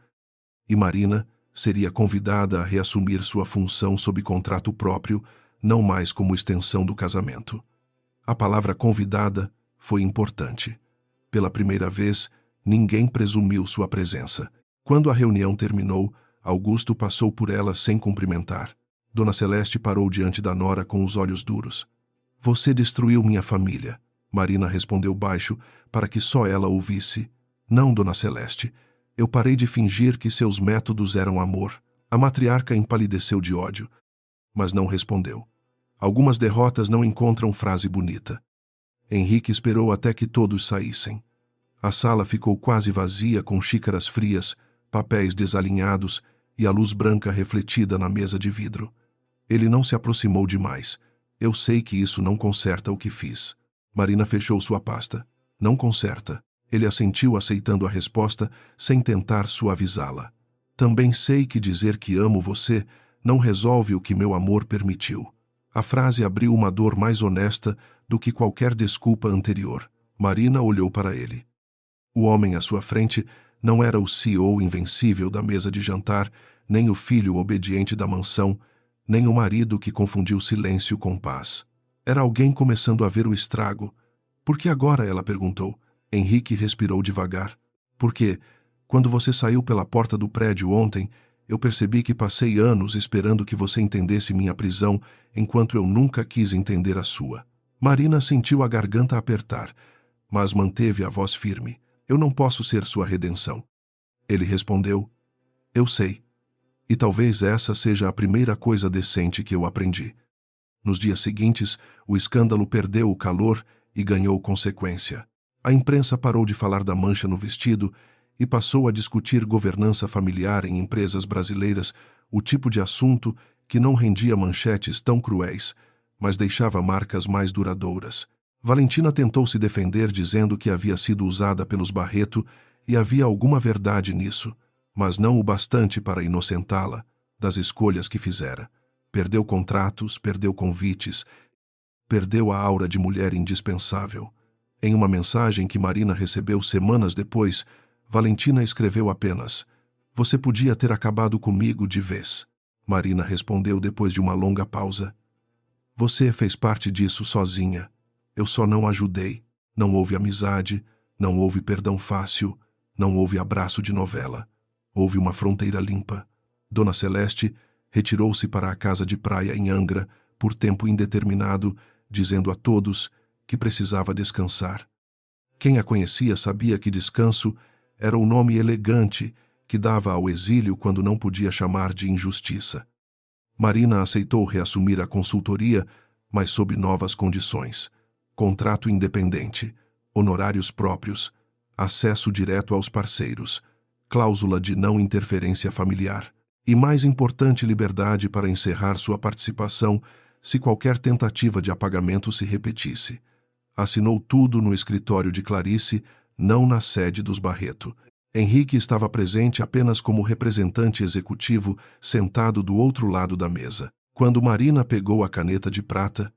E Marina seria convidada a reassumir sua função sob contrato próprio, não mais como extensão do casamento. A palavra convidada foi importante. Pela primeira vez, ninguém presumiu sua presença. Quando a reunião terminou, Augusto passou por ela sem cumprimentar. Dona Celeste parou diante da nora com os olhos duros. Você destruiu minha família. Marina respondeu baixo, para que só ela ouvisse. Não, Dona Celeste. Eu parei de fingir que seus métodos eram amor. A matriarca empalideceu de ódio, mas não respondeu. Algumas derrotas não encontram frase bonita. Henrique esperou até que todos saíssem. A sala ficou quase vazia, com xícaras frias, papéis desalinhados e a luz branca refletida na mesa de vidro. Ele não se aproximou demais. Eu sei que isso não conserta o que fiz. Marina fechou sua pasta. Não conserta. Ele assentiu, aceitando a resposta, sem tentar suavizá-la. Também sei que dizer que amo você não resolve o que meu amor permitiu. A frase abriu uma dor mais honesta do que qualquer desculpa anterior. Marina olhou para ele. O homem à sua frente não era o CEO invencível da mesa de jantar, nem o filho obediente da mansão, nem o marido que confundiu silêncio com paz. Era alguém começando a ver o estrago. Por que agora? Ela perguntou. Henrique respirou devagar. Porque, quando você saiu pela porta do prédio ontem, eu percebi que passei anos esperando que você entendesse minha prisão, enquanto eu nunca quis entender a sua. Marina sentiu a garganta apertar, mas manteve a voz firme. Eu não posso ser sua redenção. Ele respondeu: eu sei. E talvez essa seja a primeira coisa decente que eu aprendi. Nos dias seguintes, o escândalo perdeu o calor e ganhou consequência. A imprensa parou de falar da mancha no vestido e passou a discutir governança familiar em empresas brasileiras, o tipo de assunto que não rendia manchetes tão cruéis, mas deixava marcas mais duradouras. Valentina tentou se defender dizendo que havia sido usada pelos Barreto e havia alguma verdade nisso, mas não o bastante para inocentá-la das escolhas que fizera. Perdeu contratos, perdeu convites, perdeu a aura de mulher indispensável. Em uma mensagem que Marina recebeu semanas depois, Valentina escreveu apenas: você podia ter acabado comigo de vez. Marina respondeu depois de uma longa pausa: você fez parte disso sozinha. Eu só não ajudei. Não houve amizade, não houve perdão fácil, não houve abraço de novela. Houve uma fronteira limpa. Dona Celeste retirou-se para a casa de praia em Angra por tempo indeterminado, dizendo a todos que precisava descansar. Quem a conhecia sabia que descanso era o nome elegante que dava ao exílio quando não podia chamar de injustiça. Marina aceitou reassumir a consultoria, mas sob novas condições. Contrato independente, honorários próprios, acesso direto aos parceiros, cláusula de não interferência familiar e, mais importante, liberdade para encerrar sua participação se qualquer tentativa de apagamento se repetisse. Assinou tudo no escritório de Clarice, não na sede dos Barreto. Henrique estava presente apenas como representante executivo, sentado do outro lado da mesa. Quando Marina pegou a caneta de prata,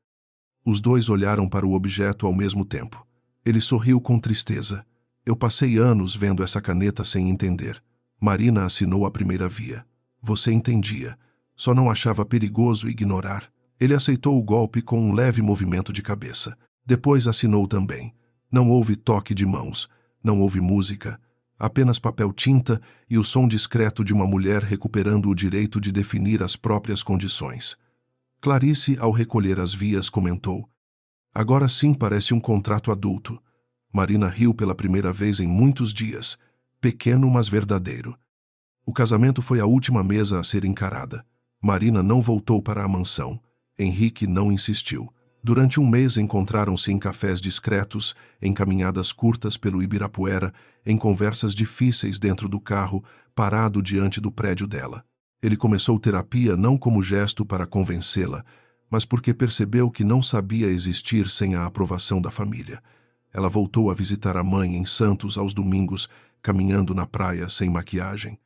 os dois olharam para o objeto ao mesmo tempo. Ele sorriu com tristeza. Eu passei anos vendo essa caneta sem entender. Marina assinou a primeira via. Você entendia. Só não achava perigoso ignorar. Ele aceitou o golpe com um leve movimento de cabeça. Depois assinou também. Não houve toque de mãos. Não houve música. Apenas papel-tinta e o som discreto de uma mulher recuperando o direito de definir as próprias condições. Clarice, ao recolher as vias, comentou: agora sim parece um contrato adulto. Marina riu pela primeira vez em muitos dias. Pequeno, mas verdadeiro. O casamento foi a última mesa a ser encarada. Marina não voltou para a mansão. Henrique não insistiu. Durante um mês encontraram-se em cafés discretos, em caminhadas curtas pelo Ibirapuera, em conversas difíceis dentro do carro, parado diante do prédio dela. Ele começou terapia não como gesto para convencê-la, mas porque percebeu que não sabia existir sem a aprovação da família. Ela voltou a visitar a mãe em Santos aos domingos, caminhando na praia sem maquiagem.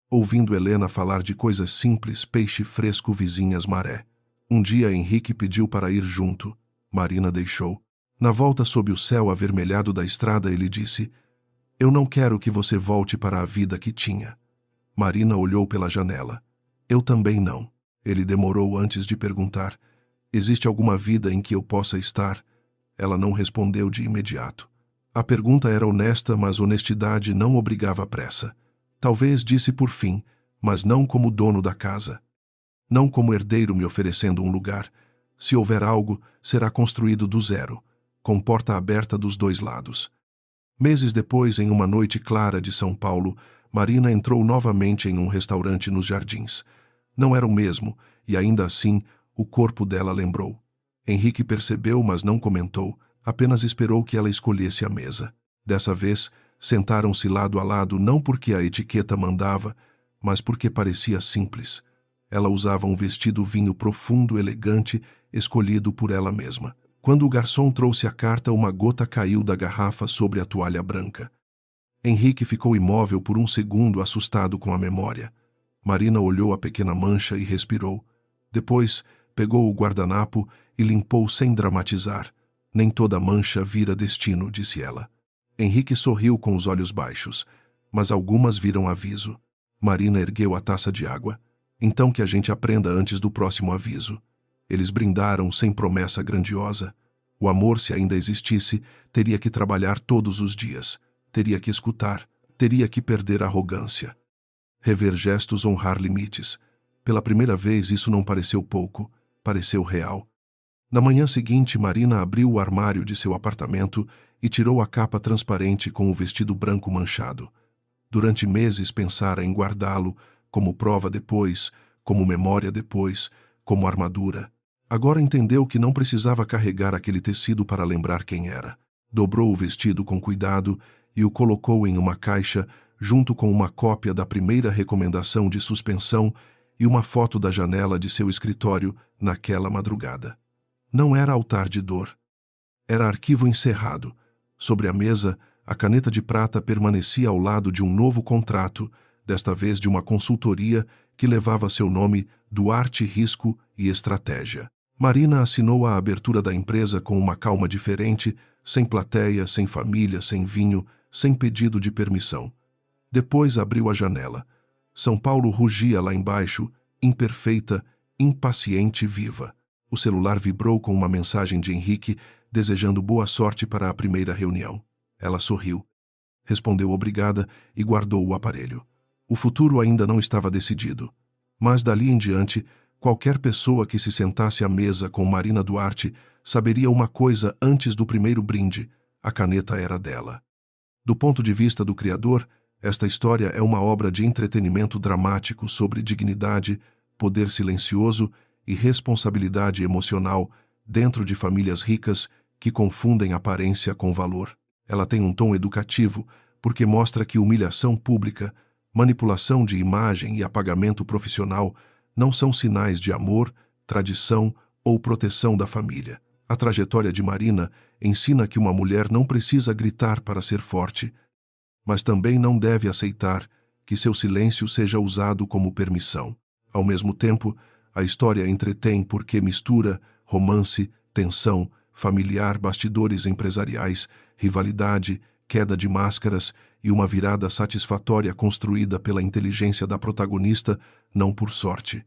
Ouvindo Helena falar de coisas simples, peixe fresco, vizinhas, maré. Um dia Henrique pediu para ir junto. Marina deixou. Na volta sob o céu avermelhado da estrada ele disse: eu não quero que você volte para a vida que tinha. Marina olhou pela janela. Eu também não. Ele demorou antes de perguntar: existe alguma vida em que eu possa estar? Ela não respondeu de imediato. A pergunta era honesta, mas honestidade não obrigava pressa. Talvez disse por fim, mas não como dono da casa. Não como herdeiro me oferecendo um lugar. Se houver algo, será construído do zero, com porta aberta dos dois lados. Meses depois, em uma noite clara de São Paulo, Marina entrou novamente em um restaurante nos Jardins. Não era o mesmo, e ainda assim, o corpo dela lembrou. Henrique percebeu, mas não comentou, apenas esperou que ela escolhesse a mesa. Dessa vez, sentaram-se lado a lado não porque a etiqueta mandava, mas porque parecia simples. Ela usava um vestido vinho profundo, elegante, escolhido por ela mesma. Quando o garçom trouxe a carta, uma gota caiu da garrafa sobre a toalha branca. Henrique ficou imóvel por um segundo, assustado com a memória. Marina olhou a pequena mancha e respirou. Depois, pegou o guardanapo e limpou sem dramatizar. Nem toda mancha vira destino, disse ela. Henrique sorriu com os olhos baixos, mas algumas viram aviso. Marina ergueu a taça de água. Então que a gente aprenda antes do próximo aviso. Eles brindaram sem promessa grandiosa. O amor, se ainda existisse, teria que trabalhar todos os dias. Teria que escutar. Teria que perder a arrogância. Rever gestos, honrar limites. Pela primeira vez isso não pareceu pouco. Pareceu real. Na manhã seguinte, Marina abriu o armário de seu apartamento e tirou a capa transparente com o vestido branco manchado. Durante meses pensara em guardá-lo, como prova depois, como memória depois, como armadura. Agora entendeu que não precisava carregar aquele tecido para lembrar quem era. Dobrou o vestido com cuidado e o colocou em uma caixa, junto com uma cópia da primeira recomendação de suspensão e uma foto da janela de seu escritório naquela madrugada. Não era altar de dor. Era arquivo encerrado. Sobre a mesa, a caneta de prata permanecia ao lado de um novo contrato, desta vez de uma consultoria que levava seu nome, Duarte Risco e Estratégia. Marina assinou a abertura da empresa com uma calma diferente, sem plateia, sem família, sem vinho, sem pedido de permissão. Depois abriu a janela. São Paulo rugia lá embaixo, imperfeita, impaciente e viva. O celular vibrou com uma mensagem de Henrique, desejando boa sorte para a primeira reunião. Ela sorriu. Respondeu obrigada e guardou o aparelho. O futuro ainda não estava decidido. Mas dali em diante, qualquer pessoa que se sentasse à mesa com Marina Duarte saberia uma coisa antes do primeiro brinde: a caneta era dela. Do ponto de vista do criador, esta história é uma obra de entretenimento dramático sobre dignidade, poder silencioso e responsabilidade emocional dentro de famílias ricas que confundem aparência com valor. Ela tem um tom educativo porque mostra que humilhação pública, manipulação de imagem e apagamento profissional não são sinais de amor, tradição ou proteção da família. A trajetória de Marina ensina que uma mulher não precisa gritar para ser forte. mas também não deve aceitar que seu silêncio seja usado como permissão. Ao mesmo tempo, a história entretém porque mistura romance, tensão, familiar, bastidores empresariais, rivalidade, queda de máscaras e uma virada satisfatória construída pela inteligência da protagonista, não por sorte.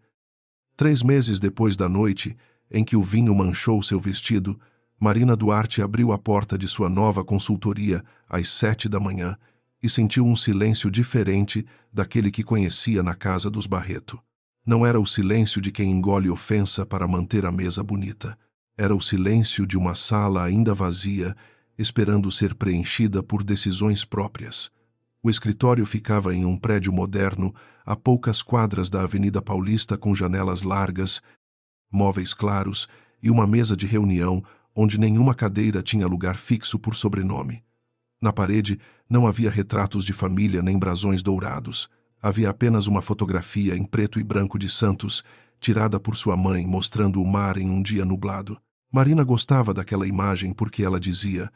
3 meses depois da noite em que o vinho manchou seu vestido, Marina Duarte abriu a porta de sua nova consultoria às 7 da manhã e sentiu um silêncio diferente daquele que conhecia na casa dos Barreto. Não era o silêncio de quem engole ofensa para manter a mesa bonita. Era o silêncio de uma sala ainda vazia, esperando ser preenchida por decisões próprias. O escritório ficava em um prédio moderno, a poucas quadras da Avenida Paulista, com janelas largas, móveis claros e uma mesa de reunião onde nenhuma cadeira tinha lugar fixo por sobrenome. Na parede não havia retratos de família nem brasões dourados. Havia apenas uma fotografia em preto e branco de Santos, tirada por sua mãe, mostrando o mar em um dia nublado. Marina gostava daquela imagem porque ela dizia: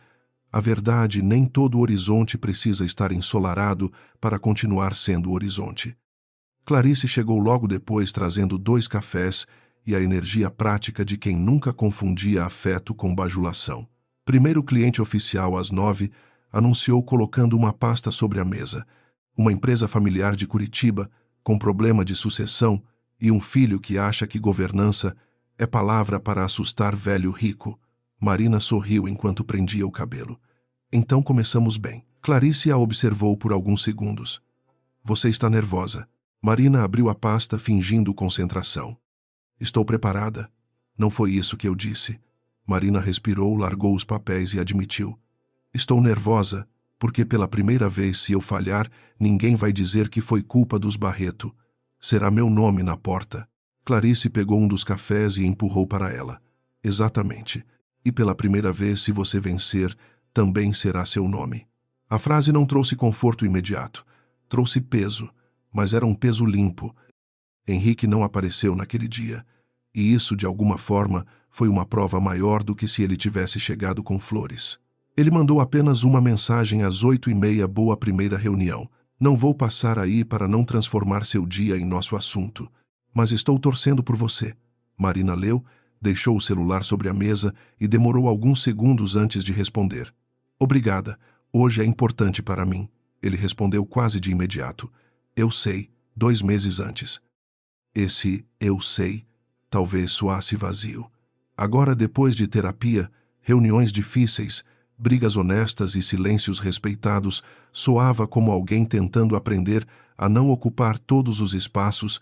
a verdade, nem todo horizonte precisa estar ensolarado para continuar sendo horizonte. Clarice chegou logo depois trazendo 2 cafés e a energia prática de quem nunca confundia afeto com bajulação. Primeiro cliente oficial às 9, anunciou colocando uma pasta sobre a mesa. Uma empresa familiar de Curitiba, com problema de sucessão, e um filho que acha que governança é palavra para assustar velho rico. Marina sorriu enquanto prendia o cabelo. Então começamos bem. Clarice a observou por alguns segundos. Você está nervosa. Marina abriu a pasta fingindo concentração. Estou preparada. Não foi isso que eu disse. Marina respirou, largou os papéis e admitiu. Estou nervosa, porque pela primeira vez, se eu falhar, ninguém vai dizer que foi culpa dos Barreto. Será meu nome na porta. Clarice pegou um dos cafés e empurrou para ela. Exatamente. E pela primeira vez, se você vencer, também será seu nome. A frase não trouxe conforto imediato. Trouxe peso, mas era um peso limpo. Henrique não apareceu naquele dia. E isso, de alguma forma, foi uma prova maior do que se ele tivesse chegado com flores. Ele mandou apenas uma mensagem às 8h30, boa primeira reunião. Não vou passar aí para não transformar seu dia em nosso assunto. Mas estou torcendo por você. Marina leu, deixou o celular sobre a mesa e demorou alguns segundos antes de responder. Obrigada, hoje é importante para mim. Ele respondeu quase de imediato. Eu sei, 2 meses antes. Esse eu sei talvez soasse vazio. Agora, depois de terapia, reuniões difíceis, brigas honestas e silêncios respeitados, soava como alguém tentando aprender a não ocupar todos os espaços.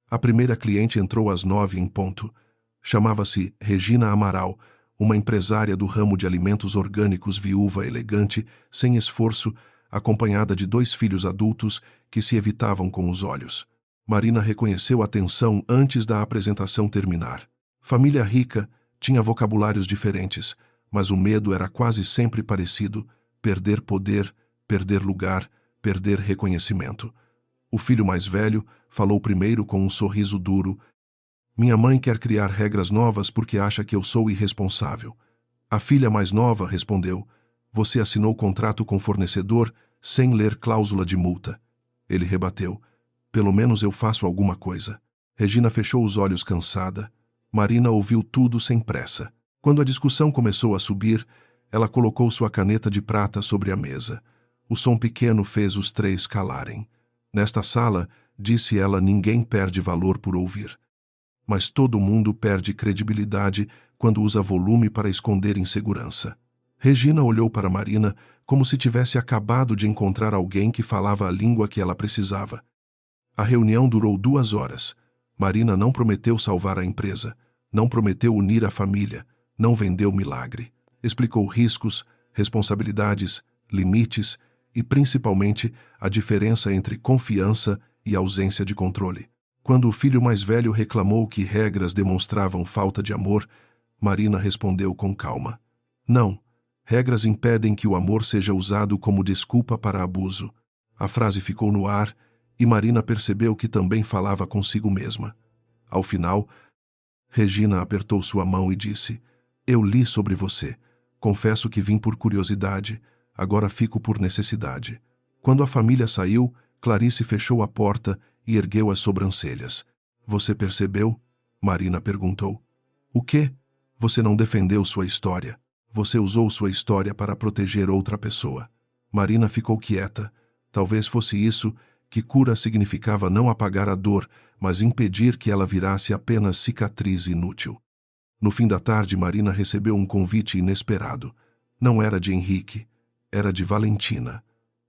A primeira cliente entrou às 9 em ponto. Chamava-se Regina Amaral, uma empresária do ramo de alimentos orgânicos, viúva, elegante, sem esforço, acompanhada de 2 filhos adultos que se evitavam com os olhos. Marina reconheceu a tensão antes da apresentação terminar. Família rica, tinha vocabulários diferentes, mas o medo era quase sempre parecido: perder poder, perder lugar, perder reconhecimento. O filho mais velho falou primeiro com um sorriso duro. Minha mãe quer criar regras novas porque acha que eu sou irresponsável. A filha mais nova respondeu: você assinou contrato com fornecedor sem ler cláusula de multa. Ele rebateu: pelo menos eu faço alguma coisa. Regina fechou os olhos cansada. Marina ouviu tudo sem pressa. Quando a discussão começou a subir, ela colocou sua caneta de prata sobre a mesa. O som pequeno fez os 3 calarem. Nesta sala, disse ela, ninguém perde valor por ouvir. Mas todo mundo perde credibilidade quando usa volume para esconder insegurança. Regina olhou para Marina como se tivesse acabado de encontrar alguém que falava a língua que ela precisava. A reunião durou 2 horas. Marina não prometeu salvar a empresa, não prometeu unir a família, não vendeu milagre. Explicou riscos, responsabilidades, limites e, principalmente, a diferença entre confiança e ausência de controle. Quando o filho mais velho reclamou que regras demonstravam falta de amor, Marina respondeu com calma: não, regras impedem que o amor seja usado como desculpa para abuso. A frase ficou no ar e Marina percebeu que também falava consigo mesma. Ao final, Regina apertou sua mão e disse: eu li sobre você. Confesso que vim por curiosidade, agora fico por necessidade. Quando a família saiu, Clarice fechou a porta e ergueu as sobrancelhas. Você percebeu? Marina perguntou. O quê? Você não defendeu sua história. Você usou sua história para proteger outra pessoa. Marina ficou quieta. Talvez fosse isso que cura significava não apagar a dor, mas impedir que ela virasse apenas cicatriz inútil. No fim da tarde, Marina recebeu um convite inesperado. Não era de Henrique, era de Valentina.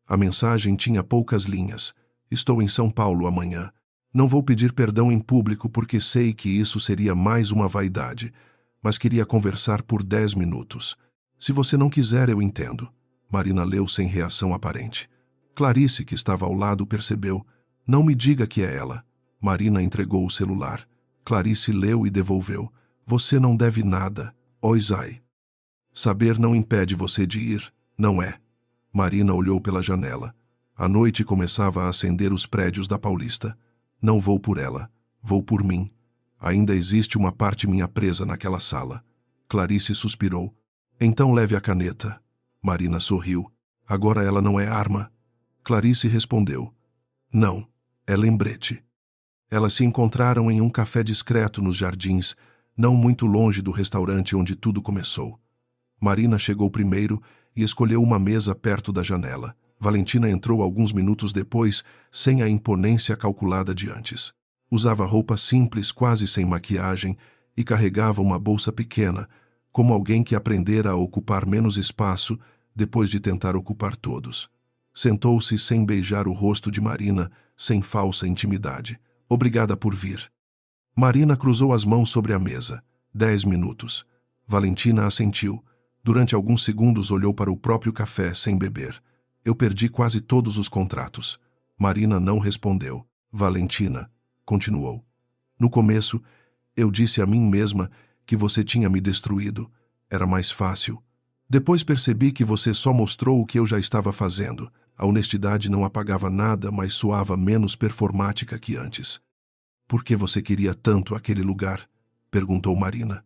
A mensagem tinha poucas linhas. Estou em São Paulo amanhã. Não vou pedir perdão em público porque sei que isso seria mais uma vaidade, mas queria conversar por 10 minutos. Se você não quiser, eu entendo. Marina leu sem reação aparente. Clarice, que estava ao lado, percebeu. Não me diga que é ela. Marina entregou o celular. Clarice leu e devolveu. Você não deve nada, Oisai. Saber não impede você de ir, não é? Marina olhou pela janela. A noite começava a acender os prédios da Paulista. Não vou por ela, vou por mim. Ainda existe uma parte minha presa naquela sala. Clarice suspirou. Então leve a caneta. Marina sorriu. Agora ela não é arma. Clarice respondeu. Não, é lembrete. Elas se encontraram em um café discreto nos jardins, não muito longe do restaurante onde tudo começou. Marina chegou primeiro e escolheu uma mesa perto da janela. Valentina entrou alguns minutos depois, sem a imponência calculada de antes. Usava roupa simples, quase sem maquiagem, e carregava uma bolsa pequena, como alguém que aprendera a ocupar menos espaço depois de tentar ocupar todos. Sentou-se sem beijar o rosto de Marina, sem falsa intimidade. Obrigada por vir. Marina cruzou as mãos sobre a mesa. 10 minutos. Valentina assentiu. Durante alguns segundos olhou para o próprio café sem beber. Eu perdi quase todos os contratos. Marina não respondeu. Valentina continuou. No começo, eu disse a mim mesma que você tinha me destruído. Era mais fácil. Depois percebi que você só mostrou o que eu já estava fazendo. A honestidade não apagava nada, mas soava menos performática que antes. Por que você queria tanto aquele lugar? Perguntou Marina.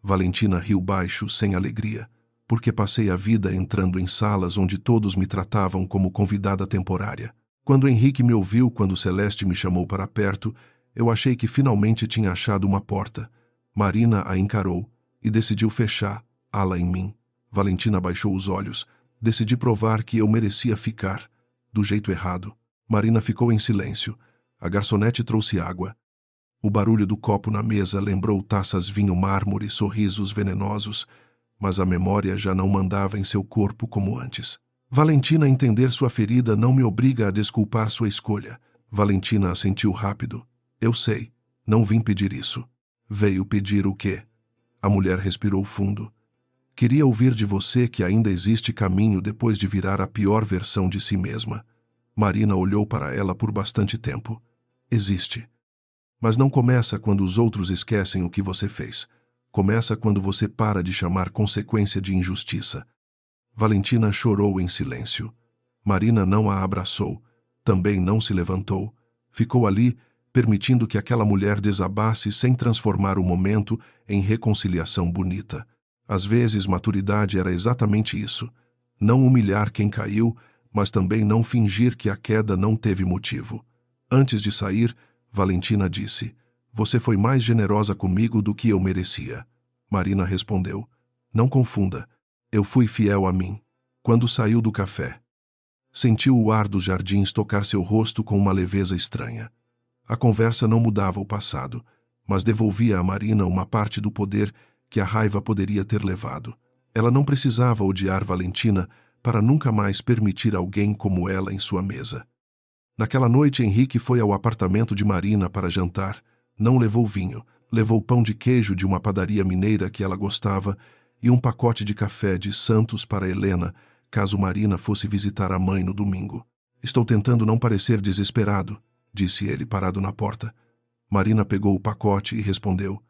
Valentina riu baixo, sem alegria. Porque passei a vida entrando em salas onde todos me tratavam como convidada temporária. Quando Henrique me ouviu, quando Celeste me chamou para perto, eu achei que finalmente tinha achado uma porta. Marina a encarou e decidiu fechá-la em mim. Valentina baixou os olhos. Decidi provar que eu merecia ficar, do jeito errado. Marina ficou em silêncio. A garçonete trouxe água. O barulho do copo na mesa lembrou taças vinho mármore, sorrisos venenosos, mas a memória já não mandava em seu corpo como antes. Valentina, entender sua ferida não me obriga a desculpar sua escolha. Valentina assentiu rápido. Eu sei, não vim pedir isso. Veio pedir o quê? A mulher respirou fundo. Queria ouvir de você que ainda existe caminho depois de virar a pior versão de si mesma. Marina olhou para ela por bastante tempo. Existe. Mas não começa quando os outros esquecem o que você fez. Começa quando você para de chamar consequência de injustiça. Valentina chorou em silêncio. Marina não a abraçou. Também não se levantou. Ficou ali, permitindo que aquela mulher desabasse sem transformar o momento em reconciliação bonita. Às vezes, maturidade era exatamente isso. Não humilhar quem caiu, mas também não fingir que a queda não teve motivo. Antes de sair, Valentina disse, você foi mais generosa comigo do que eu merecia. Marina respondeu, não confunda, eu fui fiel a mim. Quando saiu do café, sentiu o ar dos jardins tocar seu rosto com uma leveza estranha. A conversa não mudava o passado, mas devolvia a Marina uma parte do poder que a raiva poderia ter levado. Ela não precisava odiar Valentina para nunca mais permitir alguém como ela em sua mesa. Naquela noite, Henrique foi ao apartamento de Marina para jantar. Não levou vinho, levou pão de queijo de uma padaria mineira que ela gostava e um pacote de café de Santos para Helena, caso Marina fosse visitar a mãe no domingo. Estou tentando não parecer desesperado, disse ele parado na porta. Marina pegou o pacote e respondeu,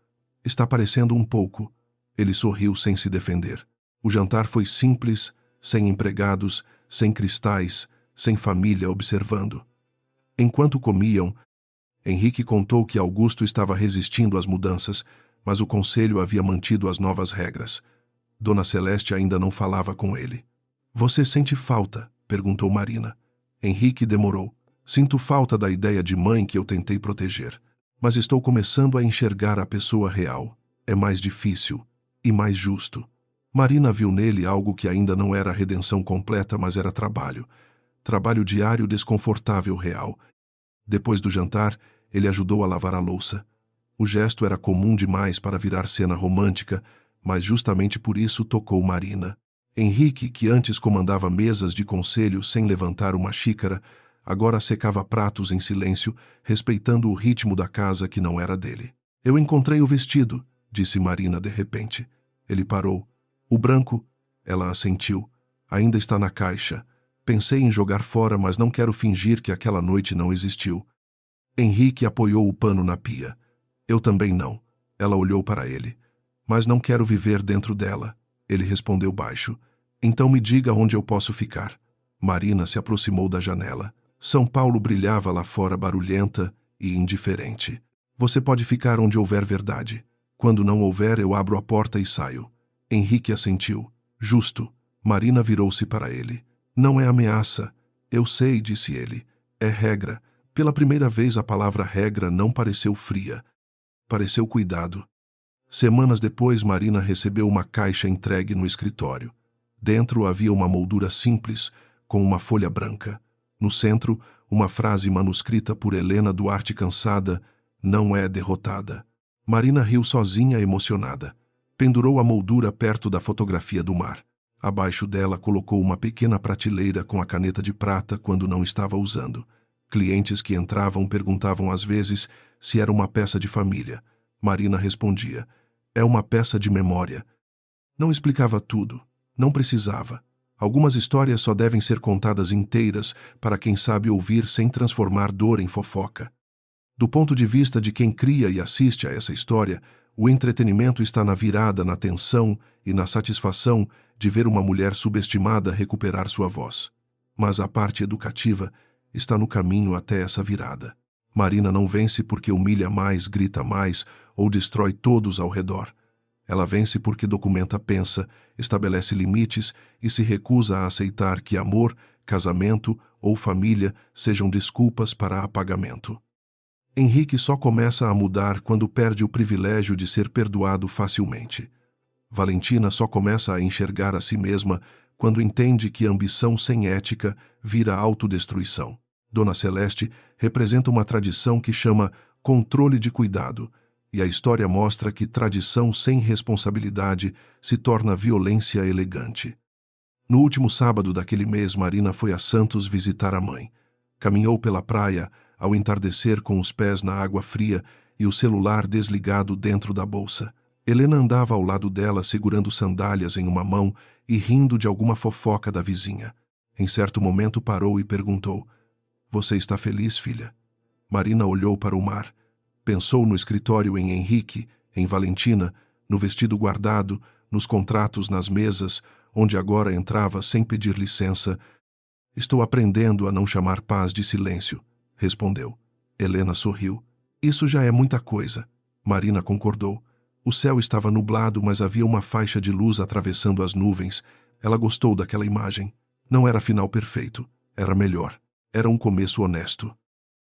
está parecendo um pouco. Ele sorriu sem se defender. O jantar foi simples, sem empregados, sem cristais, sem família observando. Enquanto comiam, Henrique contou que Augusto estava resistindo às mudanças, mas o conselho havia mantido as novas regras. Dona Celeste ainda não falava com ele. Você sente falta? Perguntou Marina. Henrique demorou. Sinto falta da ideia de mãe que eu tentei proteger. Mas estou começando a enxergar a pessoa real. É mais difícil e mais justo. Marina viu nele algo que ainda não era a redenção completa, mas era trabalho. Trabalho diário desconfortável real. Depois do jantar, ele ajudou a lavar a louça. O gesto era comum demais para virar cena romântica, mas justamente por isso tocou Marina. Henrique, que antes comandava mesas de conselho sem levantar uma xícara, agora secava pratos em silêncio, respeitando o ritmo da casa que não era dele. Eu encontrei o vestido, disse Marina de repente. Ele parou. O branco? Ela assentiu. Ainda está na caixa. Pensei em jogar fora, mas não quero fingir que aquela noite não existiu. Henrique apoiou o pano na pia. Eu também não. Ela olhou para ele. Mas não quero viver dentro dela. Ele respondeu baixo. Então me diga onde eu posso ficar. Marina se aproximou da janela. São Paulo brilhava lá fora barulhenta e indiferente. Você pode ficar onde houver verdade. Quando não houver, eu abro a porta e saio. Henrique assentiu. Justo. Marina virou-se para ele. Não é ameaça. Eu sei, disse ele. É regra. Pela primeira vez a palavra regra não pareceu fria. Pareceu cuidado. Semanas depois, Marina recebeu uma caixa entregue no escritório. Dentro havia uma moldura simples, com uma folha branca. No centro, uma frase manuscrita por Helena Duarte cansada, não é derrotada. Marina riu sozinha, emocionada. Pendurou a moldura perto da fotografia do mar. Abaixo dela colocou uma pequena prateleira com a caneta de prata quando não estava usando. Clientes que entravam perguntavam às vezes se era uma peça de família. Marina respondia, é uma peça de memória. Não explicava tudo, não precisava. Algumas histórias só devem ser contadas inteiras para quem sabe ouvir sem transformar dor em fofoca. Do ponto de vista de quem cria e assiste a essa história, o entretenimento está na virada, na tensão e na satisfação de ver uma mulher subestimada recuperar sua voz. Mas a parte educativa está no caminho até essa virada. Marina não vence porque humilha mais, grita mais ou destrói todos ao redor. Ela vence porque documenta, pensa, estabelece limites e se recusa a aceitar que amor, casamento ou família sejam desculpas para apagamento. Henrique só começa a mudar quando perde o privilégio de ser perdoado facilmente. Valentina só começa a enxergar a si mesma quando entende que ambição sem ética vira autodestruição. Dona Celeste representa uma tradição que chama controle de cuidado, e a história mostra que tradição sem responsabilidade se torna violência elegante. No último sábado daquele mês, Marina foi a Santos visitar a mãe. Caminhou pela praia ao entardecer com os pés na água fria e o celular desligado dentro da bolsa. Helena andava ao lado dela segurando sandálias em uma mão e rindo de alguma fofoca da vizinha. Em certo momento parou e perguntou, você está feliz, filha? Marina olhou para o mar. Pensou no escritório em Henrique, em Valentina, no vestido guardado, nos contratos nas mesas, onde agora entrava sem pedir licença. Estou aprendendo a não chamar paz de silêncio, respondeu. Helena sorriu. Isso já é muita coisa. Marina concordou. O céu estava nublado, mas havia uma faixa de luz atravessando as nuvens. Ela gostou daquela imagem. Não era final perfeito. Era melhor. Era um começo honesto.